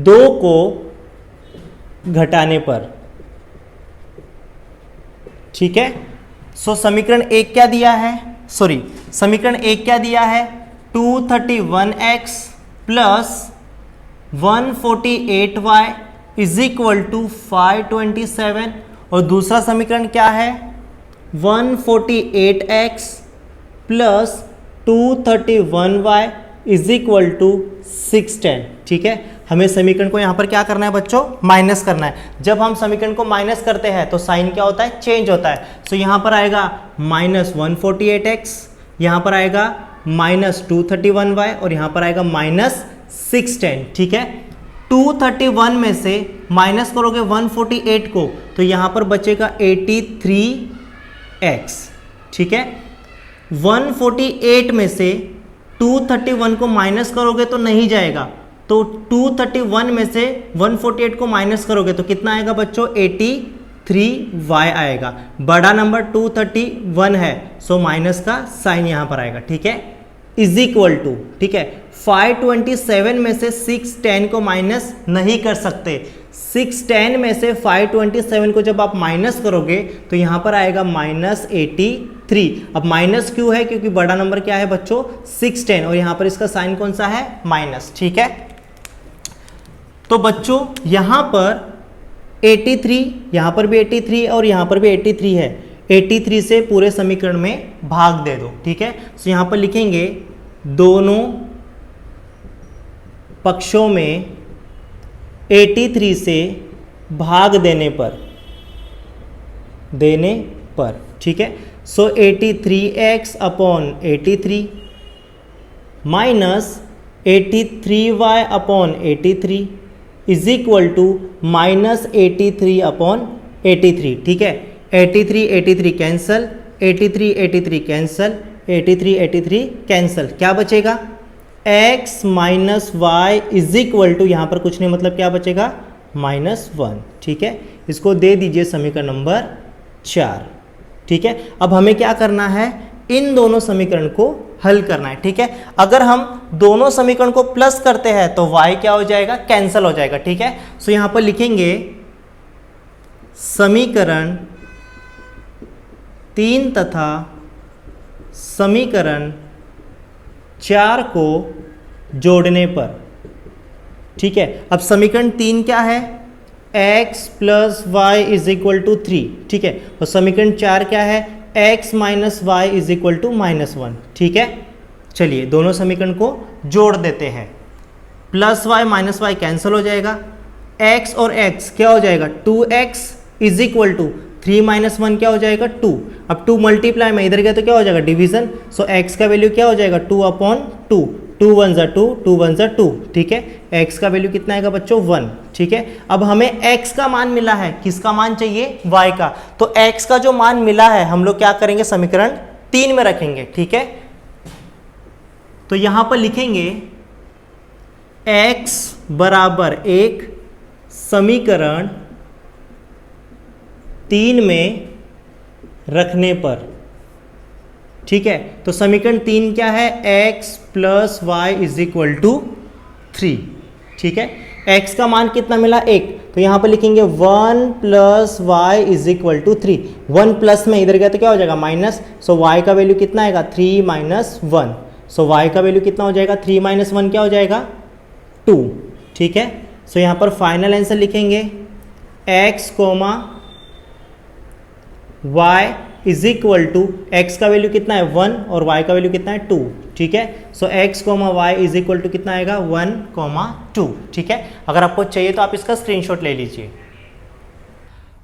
2 को घटाने पर। ठीक है, सो समीकरण 1 क्या दिया है, समीकरण 1 क्या दिया है, 231x plus 148y is equal to 527, और दूसरा समीकरण क्या है, 148x plus 231y is equal to 610। ठीक है, हमें समीकरण को यहाँ पर क्या करना है बच्चों, माइनस करना है। जब हम समीकरण को माइनस करते हैं तो साइन क्या होता है, चेंज होता है। सो यहाँ पर आएगा माइनस 148x, यहाँ पर आएगा माइनस 231y और यहाँ पर आएगा माइनस 610। ठीक है, 231 में से माइनस करोगे 148 को तो यहाँ पर बचेगा 83x। ठीक है, 148 में से 231 को माइनस करोगे तो नहीं जाएगा, तो 231 में से 148 को माइनस करोगे तो कितना आएगा बच्चों, 3y आएगा। बड़ा नंबर 231 है, सो माइनस का साइन यहां पर आएगा, ठीक है, इज इक्वल टू, ठीक है, 527 में से 610 को माइनस नहीं कर सकते। 610 में से 527 को जब आप माइनस करोगे तो यहां पर आएगा -83। अब माइनस क्यों है? क्योंकि बड़ा नंबर क्या है बच्चों? 610, और यहां पर इसका साइन कौन सा है? माइनस, ठीक है। तो बच्चों यहां पर 83, यहां पर भी 83 और यहां पर भी 83 है। 83 से पूरे समीकरण में भाग दे दो, ठीक है। तो यहां पर लिखेंगे दोनों पक्षों में 83 से भाग देने पर, ठीक है। So 83x upon 83 minus 83y upon 83 is equal to -83 upon 83, ठीक है। 83 कैंसल, 83 कैंसल, 83 कैंसल, क्या बचेगा? x minus y is equal to, यहां पर कुछ नहीं मतलब क्या बचेगा? -1, ठीक है। इसको दे दीजिए समीकरण नंबर 4, ठीक है। अब हमें क्या करना है? इन दोनों समीकरण को हल करना है, ठीक है। अगर हम दोनों समीकरण को प्लस करते हैं तो y क्या हो जाएगा? कैंसल हो जाएगा, ठीक है। सो यहां पर लिखेंगे समीकरण 3 तथा समीकरण 4 को जोड़ने पर, ठीक है। अब समीकरण 3 क्या है? x plus y is equal to 3, ठीक है। और समीकरण 4 क्या है? x minus y is equal to -1, ठीक है। चलिए दोनों समीकरण को जोड़ देते हैं। Plus y minus y cancel हो जाएगा, x और x क्या हो जाएगा? 2x is equal to 3 minus 1 क्या हो जाएगा? 2। अब 2 मल्टीप्लाई में इधर गया तो क्या हो जाएगा? डिवीजन। सो x का वैल्यू क्या हो जाएगा? 2 अपॉन 2, 2 1 जा 2, 2 1 जा 2, ठीक है। x का वैल्यू कितना आएगा बच्चों? 1, ठीक है। अब हमें x का मान मिला है, किसका मान चाहिए? y का। तो x का जो मान मिला है हम लोग क्या करेंगे? समीकरण 3 में रखेंगे, ठीक है। तो यहां पर लिखेंगे x बराबर 1 समीकरण 3 में रखने पर, ठीक है। तो समीकरण 3 क्या है? x plus y is equal to 3, ठीक है। x का मान कितना मिला? 1, तो यहां पर लिखेंगे 1 plus y is equal to 3। 1 plus में इधर गया तो क्या हो जाएगा? माइनस। सो y का वैल्यू कितना आएगा? 3 माइनस 1। सो y का वैल्यू कितना हो जाएगा? 3 माइनस 1 क्या हो जाएगा? 2, ठीक है। सो यहां पर फाइनल आंसर लिखेंगे x comma y is equal to, x का वैल्यू कितना है? 1 और y का वैल्यू कितना है? 2, ठीक है। So x comma y is equal to कितना आएगा? 1,2, ठीक है। अगर आपको चाहिए तो आप इसका स्क्रीनशॉट ले लीजिए।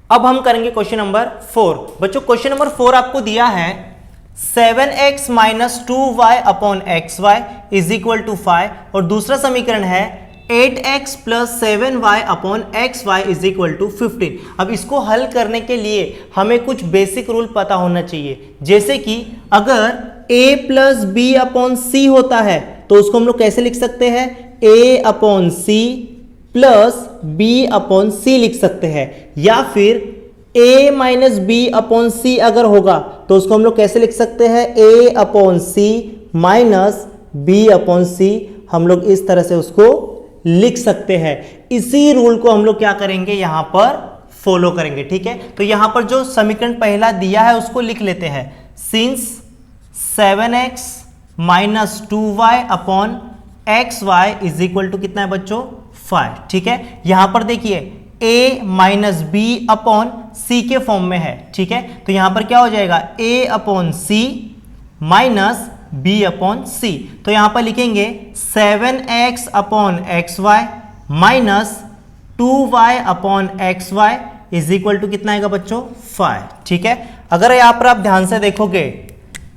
अब हम करेंगे क्वेश्चन नंबर 4। बच्चों क्वेश्चन नंबर 4 आपको दिया है 7x minus 2y upon xy is equal to 5, और दूसरा समीकरण है 8x plus 7y upon xy is equal to 15। अब इसको हल करने के लिए हमें कुछ बेसिक रूल पता होना चाहिए, जैसे कि अगर a प्लस बी अपॉन सी होता है तो उसको हम लोग कैसे लिख सकते हैं? a upon c plus b upon c लिख सकते हैं, या फिर a minus b upon c अगर होगा तो उसको हम लोग कैसे लिख सकते हैं? a upon c minus b upon c, हम लोग इस तरह से उसको लिख सकते हैं। इसी रूल को हम लोग क्या करेंगे? यहां पर फॉलो करेंगे, ठीक है। तो यहां पर जो समीकरण पहला दिया है उसको लिख लेते हैं। Since 7x minus 2y upon xy is equal to कितना है बच्चों? 5, ठीक है। यहां पर देखिए a माइनस बी अपॉन सी के फॉर्म में है, ठीक है। तो यहां पर क्या हो जाएगा? a upon c minus b upon c. तो यहां पर लिखेंगे 7x upon x y minus 2y upon x y is equal to कितना आएगा बच्चों? 5, ठीक है। अगर यहां पर आप ध्यान से देखोगे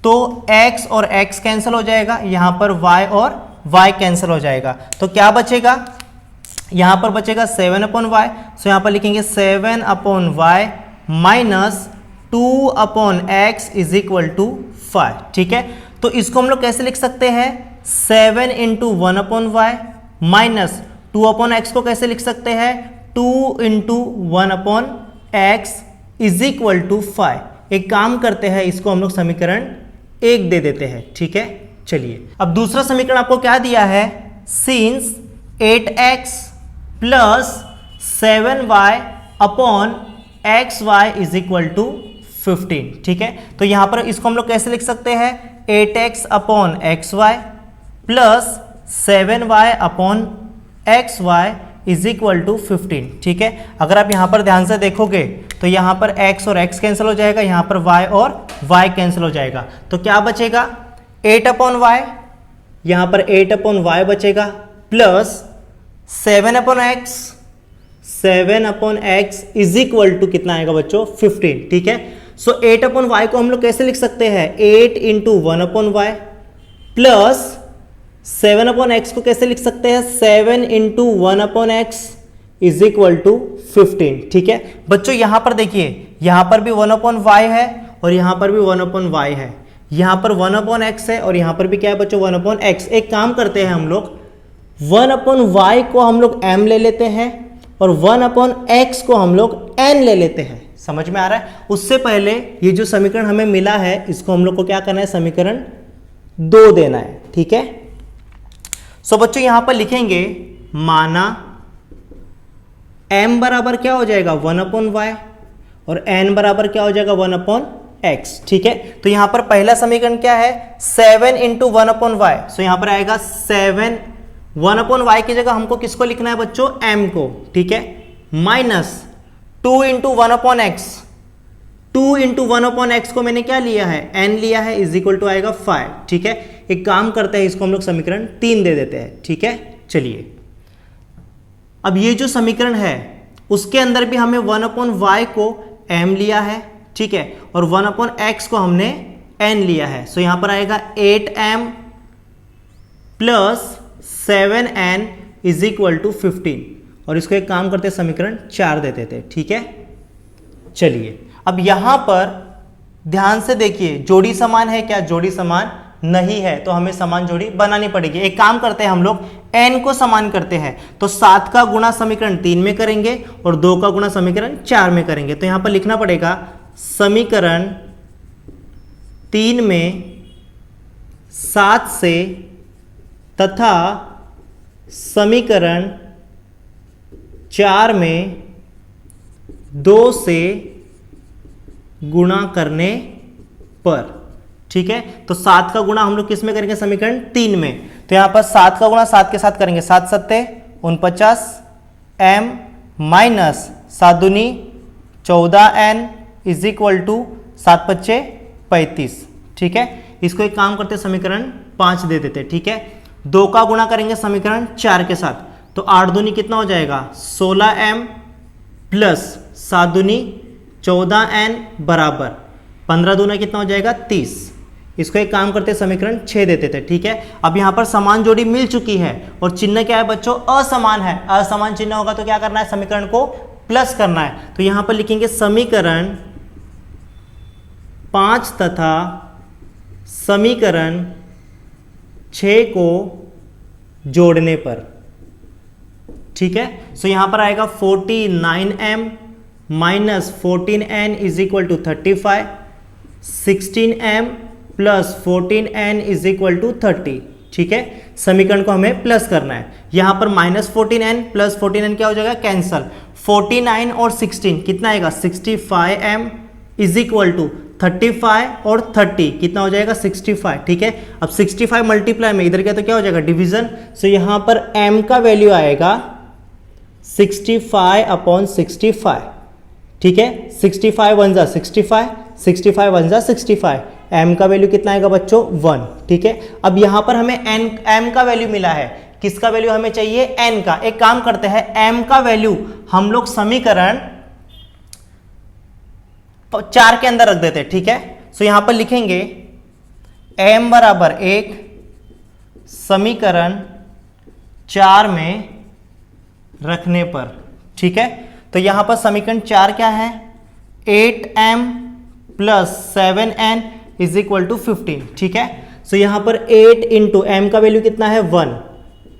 तो x और x कैंसिल हो जाएगा, यहां पर y और y कैंसिल हो जाएगा, तो क्या बचेगा? यहां पर बचेगा 7 अपॉन वाई। सो यहां पर लिखेंगे 7 upon y minus 2 upon x is equal to 5, ठीक है। तो इसको हम लोग कैसे लिख सकते हैं? 7 into 1 upon y minus 2 upon x को कैसे लिख सकते हैं? 2 into 1 upon x is equal to 5। एक काम करते हैं, इसको हम लोग समीकरण 1 दे देते हैं। ठीक है, चलिए अब दूसरा समीकरण आपको क्या दिया है, since 8x plus 7y upon xy is equal to 15। ठीक है, तो यहां पर इसको हम लोग कैसे लिख सकते हैं, 8x upon xy plus 7y upon xy is equal to 15। ठीक है, अगर आप यहां पर ध्यान से देखोगे तो यहां पर x और x कैंसिल हो जाएगा, यहां पर y और y कैंसिल हो जाएगा, तो क्या बचेगा 8 अपॉन y, यहां पर 8 अपॉन y बचेगा plus 7 upon x is equal to कितना आएगा बच्चों 15। ठीक है, सो 8 अपॉन y को हम लोग कैसे लिख सकते हैं, 8 into 1 upon y plus 7 upon x को कैसे लिख सकते हैं, 7 into 1 upon x is equal to 15। ठीक है बच्चों, यहां पर देखिए, यहां पर भी 1 अपॉन y है और यहां पर भी 1 अपॉन y है, यहां पर 1 अपॉन x है और यहां पर भी क्या है बच्चों 1 अपॉन x। एक काम करते हैं हम लोग, 1 अपॉन y को हम लोग m ले लेते हैं और 1 अपॉन x को हम लोग n ले लेते हैं। समझ में आ रहा है? उससे पहले ये जो समीकरण हमें मिला है, इसको हम लोग को क्या करना है, समीकरण 2 देना है। ठीक है, सो बच्चों यहां पर लिखेंगे, माना m बराबर क्या हो जाएगा 1 अपॉन y और n बराबर क्या हो जाएगा 1 अपॉन x। ठीक है, तो यहां पर पहला समीकरण क्या है, 7 इंटू 1 अपॉन y, सो यहां पर आएगा 7, 1 अपॉन y की जगह हमको किसको लिखना है बच्चों, m को। ठीक है, minus 2 into 1 upon x, 2 into 1 upon x को मैंने क्या लिया है, n लिया है, इज इक्वल टू आएगा 5। ठीक है, एक काम करते हैं, इसको हम लोग समीकरण 3 दे देते हैं। ठीक है, चलिए अब ये जो समीकरण है उसके अंदर भी हमें 1 अपॉन y को m लिया है। ठीक है, और 1 अपॉन x को हमने n लिया है, सो यहां पर आएगा 8m plus 7n is equal to 15, और इसको एक काम करते समीकरण 4 देते थे। ठीक है, चलिए अब यहां पर ध्यान से देखिए, जोड़ी समान है क्या, जोड़ी समान नहीं है, तो हमें समान जोड़ी बनानी पड़ेगी। एक काम करते हैं हम लोग, n को समान करते हैं, तो 7 का गुणा समीकरण 3 में करेंगे और 2 का गुणा समीकरण 4 में करेंगे। तो यहां पर लिखना पड़ेगा, समीकरण 3 में 7 से तथा समीकरण 4 में 2 से गुणा करने पर। ठीक है, तो 7 का गुणा हम लोग किस में करेंगे, समीकरण 3 में, तो यहां पर 7 का गुणा 7 के साथ करेंगे, 7 सत्ते 49 m माइनस 7 दूनी 14n इज इक्वल टू 7 पच्चे 35। ठीक है, इसको एक काम करते समीकरण 5 दे देते। ठीक है, 2 का गुणा करेंगे समीकरण 4 के साथ, तो 8 दूनी कितना हो जाएगा 16m प्लस 7 दूनी 14n बराबर 15 दूना कितना हो जाएगा 30। इसको एक काम करते समीकरण 6 देते थे। ठीक है, अब यहां पर समान जोड़ी मिल चुकी है और चिन्ह क्या है बच्चों, असमान है। असमान चिन्ह होगा तो क्या करना है, समीकरण को प्लस करना है। तो यहां पर लिखेंगे समीकरण 5 तथा समीकरण 6 को जोड़ने पर। ठीक है, सो यहां पर आएगा 49m minus 14n is equal to 35, 16m plus 14n is equal to 30। ठीक है, समीकरण को हमें प्लस करना है। यहां पर माइनस 14n प्लस 14n क्या हो जाएगा, कैंसल। 49 और 16 कितना आएगा 65m इज इक्वल टू 35 और 30 कितना हो जाएगा 65। ठीक है, अब 65 मल्टीप्लाई में इधर क्या तो क्या हो जाएगा डिवीजन, सो यहां पर m का वैल्यू आएगा 65 अपॉन 65। ठीक है, 65 वन जा 65, 65 वन जा 65, m का वैल्यू कितना आएगा बच्चों 1। ठीक है, अब यहां पर हमें m का वैल्यू मिला है, किसका वैल्यू हमें चाहिए, n का। एक काम करते हैं, m का वैल्यू हम लोग समीकरण 4 के अंदर रख देते हैं। ठीक है, सो यहां पर लिखेंगे m बराबर 1 समीकरण 4 में रखने पर। ठीक है, तो यहां पर समीकरण 4 क्या है, 8m plus 7n is equal to 15। ठीक है, सो यहां पर 8 इंटू m का वैल्यू कितना है 1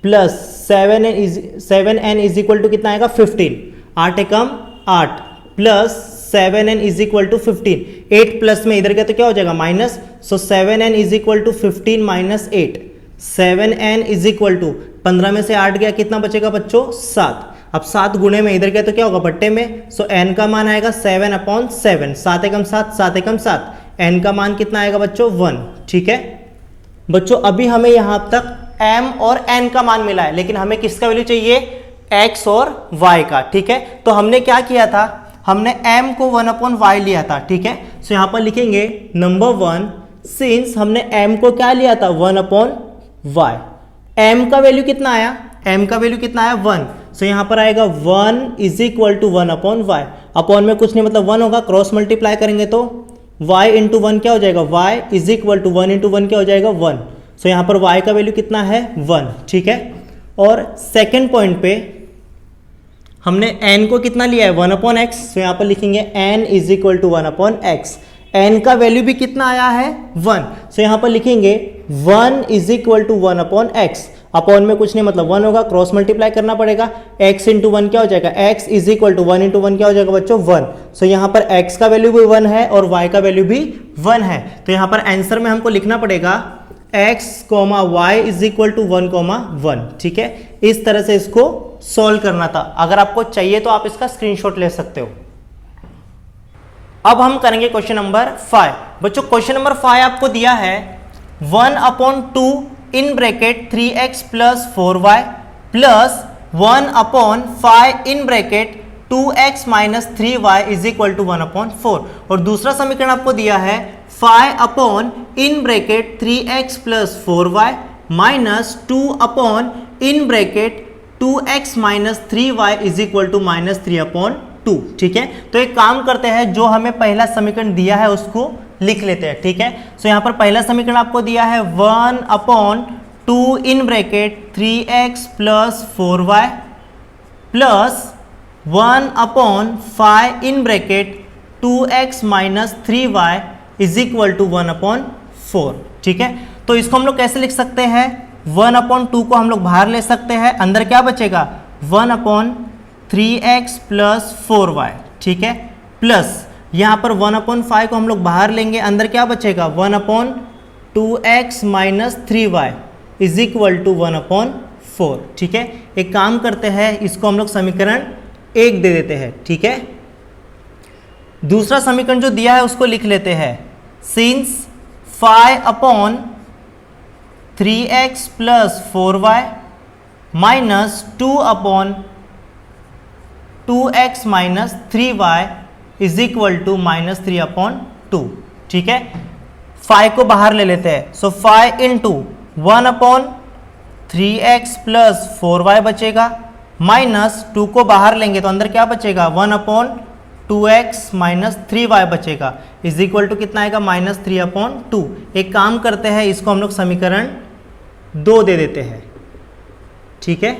plus 7n is equal to कितना आएगा 15, 8 एकम 8 plus 7n is equal to 15, 8 plus में इधर गया तो क्या हो जाएगा minus, so 7n is equal to 15 minus 8, 7n is equal to 15 में से 8 गया, कितना बचेगा बच्चों 7। अब 7 गुणे में इधर गया तो क्या होगा बट्टे में, सो n का मान आएगा 7/7, 7 एकम 7, 7 एकम 7, n का मान कितना आएगा बच्चों 1। ठीक है बच्चों, अभी हमें यहां तक m और n का मान मिला है, लेकिन हमें किसका वैल्यू चाहिए, x और y का। ठीक है, तो हमने क्या किया था, हमने m को 1/y लिया था। ठीक है, सो यहां पर लिखेंगे नंबर 1, सिंस हमने m को क्या लिया था 1/y, m का वैल्यू कितना आया, m का वैल्यू कितना आया 1, सो यहां पर आएगा 1 is equal to 1/y, upon में कुछ नहीं मतलब 1 होगा, क्रॉस मल्टीप्लाई करेंगे तो y इंटू 1 क्या हो जाएगा, y is equal to 1 into 1 क्या हो जाएगा 1, सो यहां पर y का वैल्यू कितना है 1। ठीक है, और सेकेंड पॉइंट पे हमने n को कितना लिया है 1/x, सो यहां पर लिखेंगे n is equal to 1/x, n का वैल्यू भी कितना आया है 1, सो यहां पर लिखेंगे 1 is equal to 1/x, upon में कुछ नहीं मतलब 1 होगा, क्रॉस मल्टीप्लाई करना पड़ेगा, x इंटू 1 क्या हो जाएगा, x is equal to 1 into 1 क्या हो जाएगा बच्चों 1, सो यहां पर x का वैल्यू भी 1 है और y का वैल्यू भी 1 है, तो यहां पर आंसर में हमको लिखना पड़ेगा x, y is equal to 1,1। ठीक है, इस तरह से इसको सॉल्व करना था, अगर आपको चाहिए तो आप इसका स्क्रीनशॉट ले सकते हो। अब हम करेंगे क्वेश्चन नंबर 5। बच्चों क्वेश्चन नंबर 5 आपको दिया है 1/2 in bracket 3x plus 4y plus 1/5 in bracket 2x minus 3y is equal to 1/4, और दूसरा समीकरण आपको दिया है 5 upon in bracket 3x plus 4y minus 2 upon in bracket 2x minus 3y is equal to minus 3/2। ठीक है, तो एक काम करते हैं, जो हमें पहला समीकरण दिया है उसको लिख लेते हैं। ठीक है, सो यहां पर पहला समीकरण आपको दिया है 1/2 in bracket 3x plus 4y plus 1/5 in bracket 2x minus 3y is equal to 1/4। ठीक है, तो इसको हम लोग कैसे लिख सकते हैं, 1/2 को हम लोग बाहर ले सकते हैं, अंदर क्या बचेगा 1/3x प्लस 4y। ठीक है, प्लस यहां पर 1/5 को हम लोग बाहर लेंगे, अंदर क्या बचेगा 1/2x minus 3y is equal to 1/4। ठीक है, एक काम करते हैं, इसको हम लोग समीकरण 1 दे देते हैं। ठीक है, दूसरा समीकरण जो दिया है उसको लिख लेते हैं, since 5/3x plus 4y minus 2/2x minus 3y is equal to minus 3/2। ठीक है, 5 को बाहर ले लेते हैं, सो 5 इंटू 1/3x प्लस 4y बचेगा, माइनस 2 को बाहर लेंगे तो अंदर क्या बचेगा 1/2x माइनस 3y बचेगा, इज इक्वल टू कितना आएगा माइनस 3/2। एक काम करते हैं, इसको हम लोग समीकरण 2 दे देते हैं। ठीक है,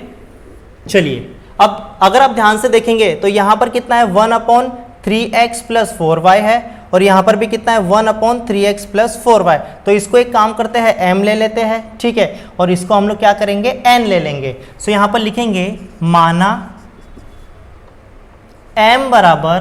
चलिए अब अगर आप ध्यान से देखेंगे तो यहां पर कितना है 1/3x प्लस 4y है, और यहां पर भी कितना है 1/3x प्लस 4y, तो इसको एक काम करते हैं m ले लेते हैं। ठीक है, और इसको हम लोग क्या करेंगे n ले लेंगे, सो यहां पर लिखेंगे माना m बराबर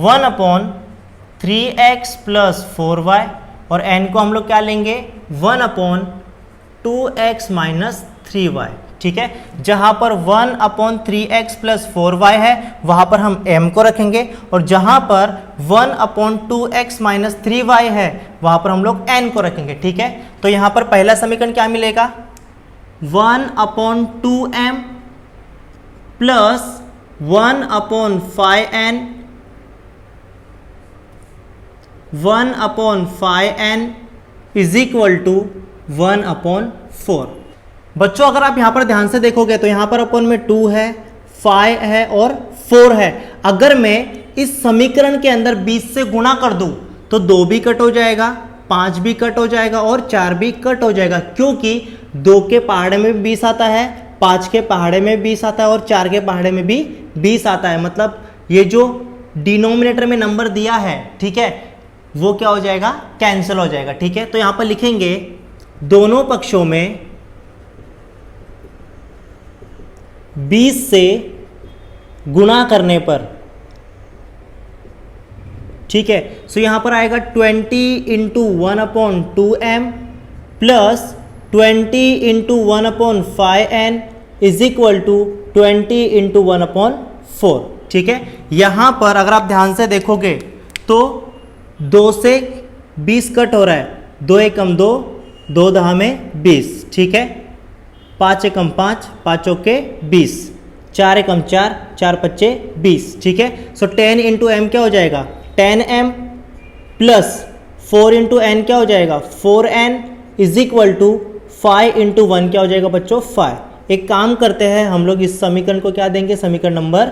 1/3x प्लस 4y, और n को हम लोग क्या लेंगे 1/2x माइनस 3y। ठीक है, जहां पर 1/3x प्लस 4y है वहां पर हम m को रखेंगे, और जहां पर 1/2x माइनस 3y है वहां पर हम लोग n को रखेंगे। ठीक है, तो यहां पर पहला समीकरण क्या मिलेगा 1/2m plus 1/5n 1/5n is equal to 1/4। बच्चों अगर आप यहां पर ध्यान से देखोगे तो यहां पर अपन में 2 है, 5 है और 4 है। अगर मैं इस समीकरण के अंदर 20 से गुणा कर दूं तो 2 भी कट हो जाएगा, 5 भी कट हो जाएगा और 4 भी कट हो जाएगा, क्योंकि 2 के पहाड़े में भी 20 आता है, 5 के पहाड़े में 20 आता है और 4 के पहाड़े में भी 20 आता है। मतलब ये जो डिनोमिनेटर में नंबर दिया है, ठीक है, वो क्या हो जाएगा कैंसिल हो जाएगा। ठीक है, तो यहां पर लिखेंगे दोनों पक्षों में 20 से गुणा करने पर ठीक है। सो यहाँ पर आएगा 20 into 1/2m plus 20 into 1/5n is equal to 20 into 1/4। ठीक है। यहाँ पर अगर आप ध्यान से देखोगे तो 2 से 20 कट हो रहा है, 2 एकम 2, 2 दहा में 20। ठीक है। 5 एकम 5, 5 चौके 20, 4 एकम 4, 4 पच्चे 20। ठीक है। सो 10 इंटू एम क्या हो जाएगा 10m प्लस 4 इंटू एन क्या हो जाएगा 4n is equal to 5 into 1 क्या हो जाएगा बच्चों 5। एक काम करते हैं हम लोग इस समीकरण को क्या देंगे, समीकरण नंबर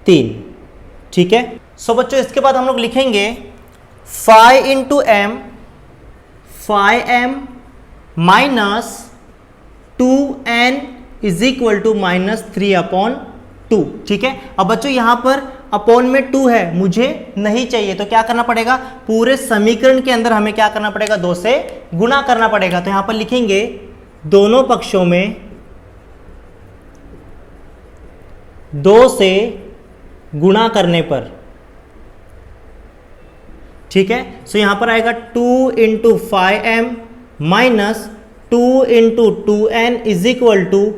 3। ठीक है। सो बच्चों इसके बाद हम लोग लिखेंगे 5 into m 5m minus 2n is equal to -3/2। ठीक है। अब बच्चों यहां पर अपॉन में 2 है, मुझे नहीं चाहिए, तो क्या करना पड़ेगा, पूरे समीकरण के अंदर हमें क्या करना पड़ेगा 2 से गुणा करना पड़ेगा। तो यहां पर लिखेंगे दोनों पक्षों में 2 से गुणा करने पर। ठीक है। सो यहां पर आएगा 2 into 5m minus 2 into 2n is equal to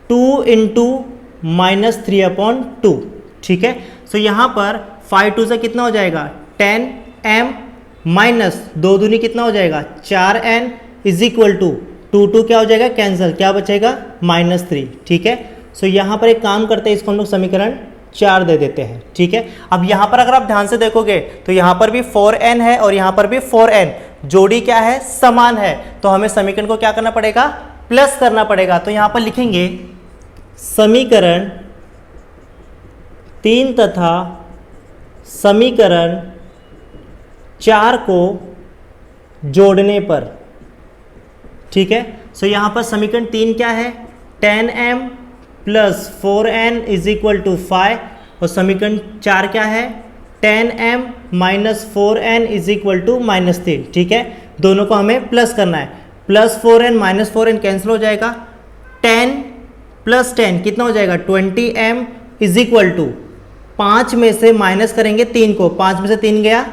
2 into -3/2। ठीक है। सो यहां पर 5 2 से कितना हो जाएगा 10m माइनस 2 दूनी कितना हो जाएगा 4n इज इक्वल टू 2 क्या हो जाएगा कैंसिल, क्या बचेगा -3। ठीक है। सो यहां पर एक काम करते हैं, इसको हम लोग समीकरण 4 दे देते हैं। ठीक है। अब यहां पर अगर आप ध्यान से देखोगे तो यहां पर भी 4n है और यहां पर भी 4n, जोड़ी क्या है समान है, तो हमें समीकरण को क्या करना पड़ेगा प्लस करना पड़ेगा। तो यहां पर लिखेंगे समीकरण 3 तथा समीकरण 4 को जोड़ने पर। ठीक है। सो यहां पर समीकरण 3 क्या है 10m plus 4n is equal to 5 और समीकरण 4 क्या है 10m minus 4n is equal to -3। ठीक है। दोनों को हमें प्लस करना है, plus 4n minus 4n cancel हो जाएगा, 10 प्लस 10 कितना हो जाएगा 20m इज इक्वल टू 5 में से माइनस करेंगे 3 को, 5 में से 3 गया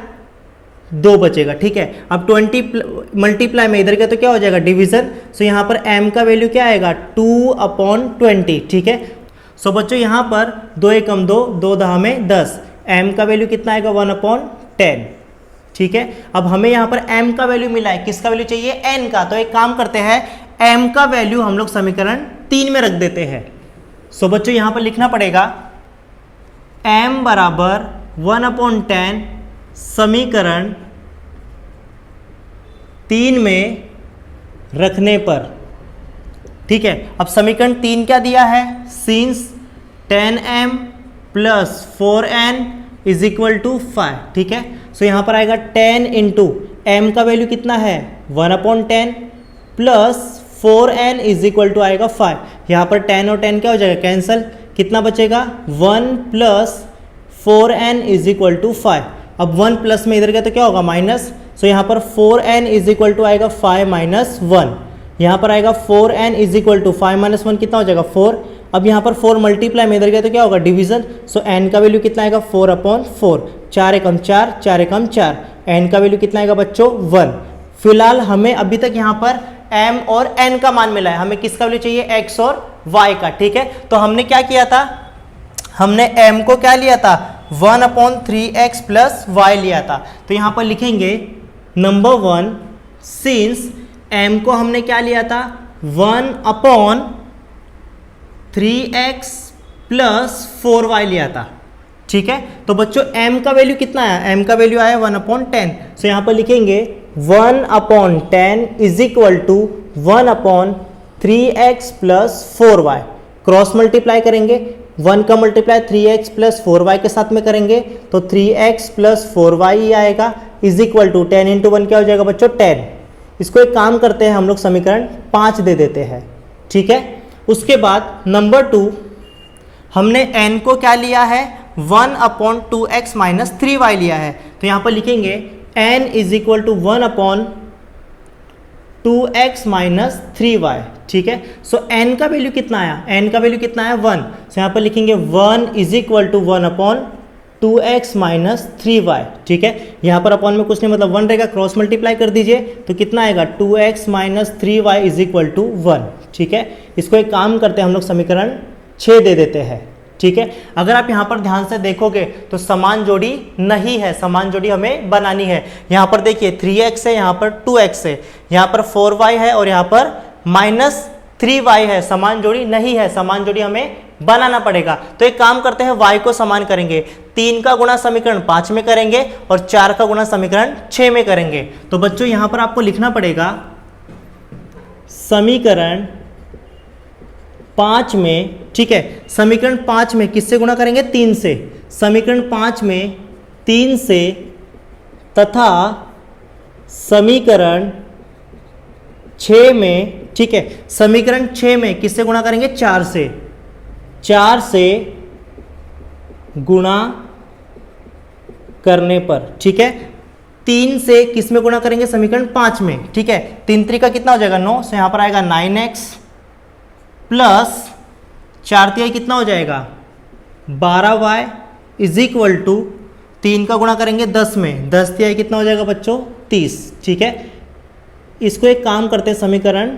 2 बचेगा। ठीक है। अब 20 मल्टीप्लाई में इधर गया तो क्या हो जाएगा डिवीजन। सो यहाँ पर m का वैल्यू क्या आएगा 2/20। ठीक है। सो बच्चों यहाँ पर 2 एकम 2, 2 दहा में 10, m का वैल्यू कितना आएगा 1/10। ठीक है। अब हमें यहाँ पर m का वैल्यू मिला है, किसका वैल्यू चाहिए n का, तो एक काम करते हैं m का वैल्यू हम लोग समीकरण 3 में रख देते हैं। सो बच्चों यहाँ पर लिखना पड़ेगा m बराबर 1/10 समीकरण 3 में रखने पर। ठीक है। अब समीकरण 3 क्या दिया है, since 10m plus 4n is equal to 5। ठीक है। सो यहाँ पर आएगा 10 इंटू एम का वैल्यू कितना है 1/10 plus 4n is equal to आएगा 5। यहाँ पर 10 और 10 क्या हो जाएगा कैंसिल, कितना बचेगा 1 plus 4n is equal to 5। अब 1 प्लस में इधर गया तो क्या होगा माइनस, सो यहाँ पर 4n इज इक्वल टू आएगा 5 माइनस 1। यहाँ पर आएगा 4n is equal to 5 minus 1 कितना हो जाएगा 4। अब यहाँ पर 4 मल्टीप्लाई में इधर गया तो क्या होगा डिवीजन, सो n का वैल्यू कितना आएगा 4/4, 4 एकम 4, 4 एकम 4, n का वैल्यू कितना आएगा बच्चों 1। फिलहाल हमें अभी तक यहाँ पर m और n का मान मिला है, हमें किसका वैल्यू चाहिए x और y का। ठीक है। तो हमने क्या किया था, हमने m को क्या लिया था 1/3x प्लस y लिया था। तो यहाँ पर लिखेंगे नंबर 1 सिंस m को हमने क्या लिया था 1/3x प्लस 4y लिया था। ठीक है। तो बच्चों m का वैल्यू कितना आया, m का वैल्यू आया 1/10। सो यहाँ पर लिखेंगे 1/10 is equal to 1/3x plus 4y। Cross multiply करेंगे, 1 का मल्टीप्लाई 3x प्लस 4y के साथ में करेंगे तो 3x प्लस 4y ही आएगा इज इक्वल टू 10 इंटू 1 क्या हो जाएगा बच्चों 10। इसको एक काम करते हैं हम लोग समीकरण 5 दे देते हैं। ठीक है। उसके बाद नंबर 2 हमने n को क्या लिया है 1/2x माइनस 3y लिया है। तो यहाँ पर लिखेंगे n is equal to 1/2x minus 3y। ठीक है। सो n का वैल्यू कितना आया, n का वैल्यू कितना आया 1। सो यहाँ पर लिखेंगे 1 is equal to 1/2 2x minus 3y, ठीक है। यहाँ पर अपॉन में कुछ नहीं मतलब 1 रहेगा, क्रॉस मल्टीप्लाई कर दीजिए तो कितना आएगा 2x minus 3y is equal to 1, ठीक है। इसको एक काम करते हैं हम लोग समीकरण 6 दे देते हैं, ठीक है। अगर आप यहाँ पर ध्यान से देखोगे तो समान जोड़ी नहीं है, समान जोड़ी हमें बनानी है। यहाँ पर देखिए 3x है, यहाँ पर 2x है, यहाँ पर 4y है और यहाँ पर माइनस 3y है, समान जोड़ी नहीं है, समान जोड़ी हमें बनाना पड़ेगा। तो एक काम करते हैं y को समान करेंगे, 3 का गुणा समीकरण 5 में करेंगे और 4 का गुणा समीकरण 6 में करेंगे। तो बच्चों यहाँ पर आपको लिखना पड़ेगा समीकरण 5 में, ठीक है। समीकरण 5 में किससे गुणा करेंगे 3 से, समीकरण 5 में 3 से तथा समीकरण 6 में, ठीक है, समीकरण 6 में किससे गुणा करेंगे 4 से, 4 से गुणा करने पर, ठीक है। 3 से किस में गुणा करेंगे समीकरण 5 में, ठीक है। 3 3 का कितना हो जाएगा 9, सो यहाँ पर आएगा 9x प्लस 4 3 कितना हो जाएगा 12y इज इक्वल टू 3 का गुणा करेंगे 10 में, 10 3 कितना हो जाएगा बच्चों 30, ठीक है। इसको एक काम करते हैं समीकरण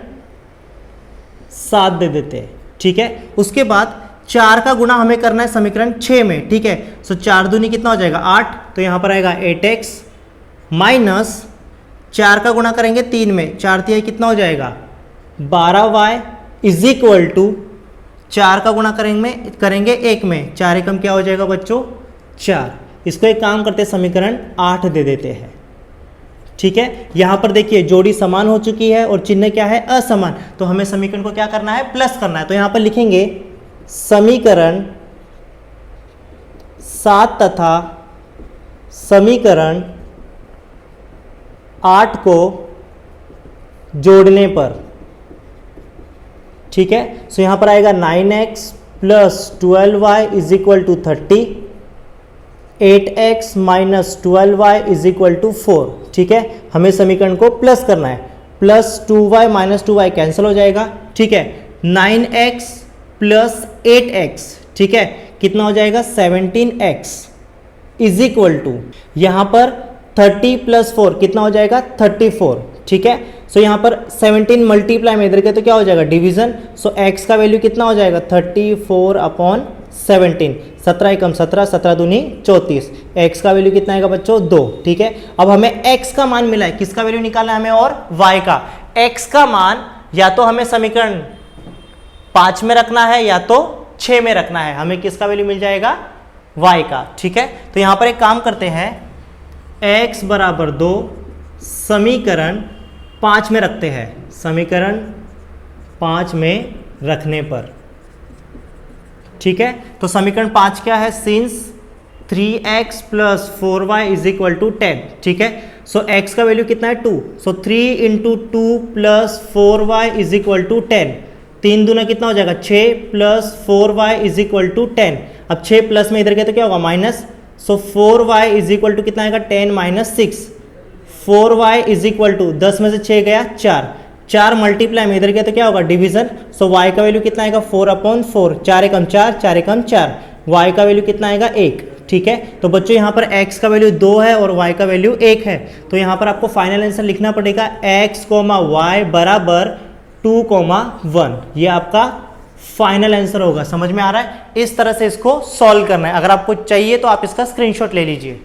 7 दे देते हैं, ठीक है। उसके बाद 4 का गुणा हमें करना है समीकरण 6 में, ठीक है। सो 4 दूनी कितना हो जाएगा 8, तो यहाँ पर आएगा 8x माइनस 4 का गुणा करेंगे 3 में, 4 3 कितना हो जाएगा 12y इज इक्वल टू 4 का गुणा करेंगे 1 में, 4 एकम क्या हो जाएगा बच्चों 4। इसको एक काम करते समीकरण 8 दे देते हैं, ठीक है। यहाँ पर देखिए जोड़ी समान हो चुकी है और चिन्ह क्या है असमान, तो हमें समीकरण को क्या करना है प्लस करना है। तो यहाँ पर लिखेंगे समीकरण 7 तथा समीकरण 8 को जोड़ने पर, ठीक है। सो यहाँ पर आएगा 9x plus 12y is equal to 30, 8x minus 12y is equal to 4, ठीक है। हमें समीकरण को प्लस करना है, plus 2y minus 2y cancel हो जाएगा, ठीक है। 9x प्लस 8x, ठीक है, कितना हो जाएगा 17x इज इक्वल टू यहाँ पर 30 प्लस 4 कितना हो जाएगा 34, ठीक है। सो यहाँ पर 17 मल्टीप्लाई में इधर के तो क्या हो जाएगा डिवीजन, सो x का वैल्यू कितना हो जाएगा 34 अपॉन 17, 17 एकम 17, 17 दूनी 34, x का वैल्यू कितना आएगा बच्चों 2, ठीक है। अब हमें x का मान मिला है, किसका वैल्यू निकालना है हमें और y का। x का मान या तो हमें समीकरण 5 में रखना है या तो 6 में रखना है, हमें किसका वैल्यू मिल जाएगा y का, ठीक है। तो यहाँ पर एक काम करते हैं x बराबर 2 समीकरण 5 में रखते हैं, समीकरण 5 में रखने पर, ठीक है। तो समीकरण 5 क्या है, since 3x plus 4y is equal to 10, ठीक है। सो x का वैल्यू कितना है 2, so 3 into 2 plus 4y is equal to 10, 3 दूना कितना हो जाएगा 6 plus 4y is equal to 10। अब 6 प्लस में इधर गया तो क्या होगा minus, so 4y is equal to कितना आएगा 10 minus 6, 4y is equal to 10 में से 6 गया 4, 4 मल्टीप्लाई में इधर गया तो क्या होगा डिवीजन, सो y का वैल्यू कितना आएगा 4 अपॉन 4, 4 एकम 4, 4 एकम 4, y का वैल्यू कितना आएगा 1, ठीक है। तो बच्चों यहाँ पर x का वैल्यू 2 है और y का वैल्यू 1 है, तो यहाँ पर आपको फाइनल आंसर लिखना पड़ेगा x, y बराबर 2, 1, ये आपका फाइनल आंसर होगा। समझ में आ रहा है, इस तरह से इसको सॉल्व करना है। अगर आपको चाहिए तो आप इसका स्क्रीनशॉट ले लीजिए।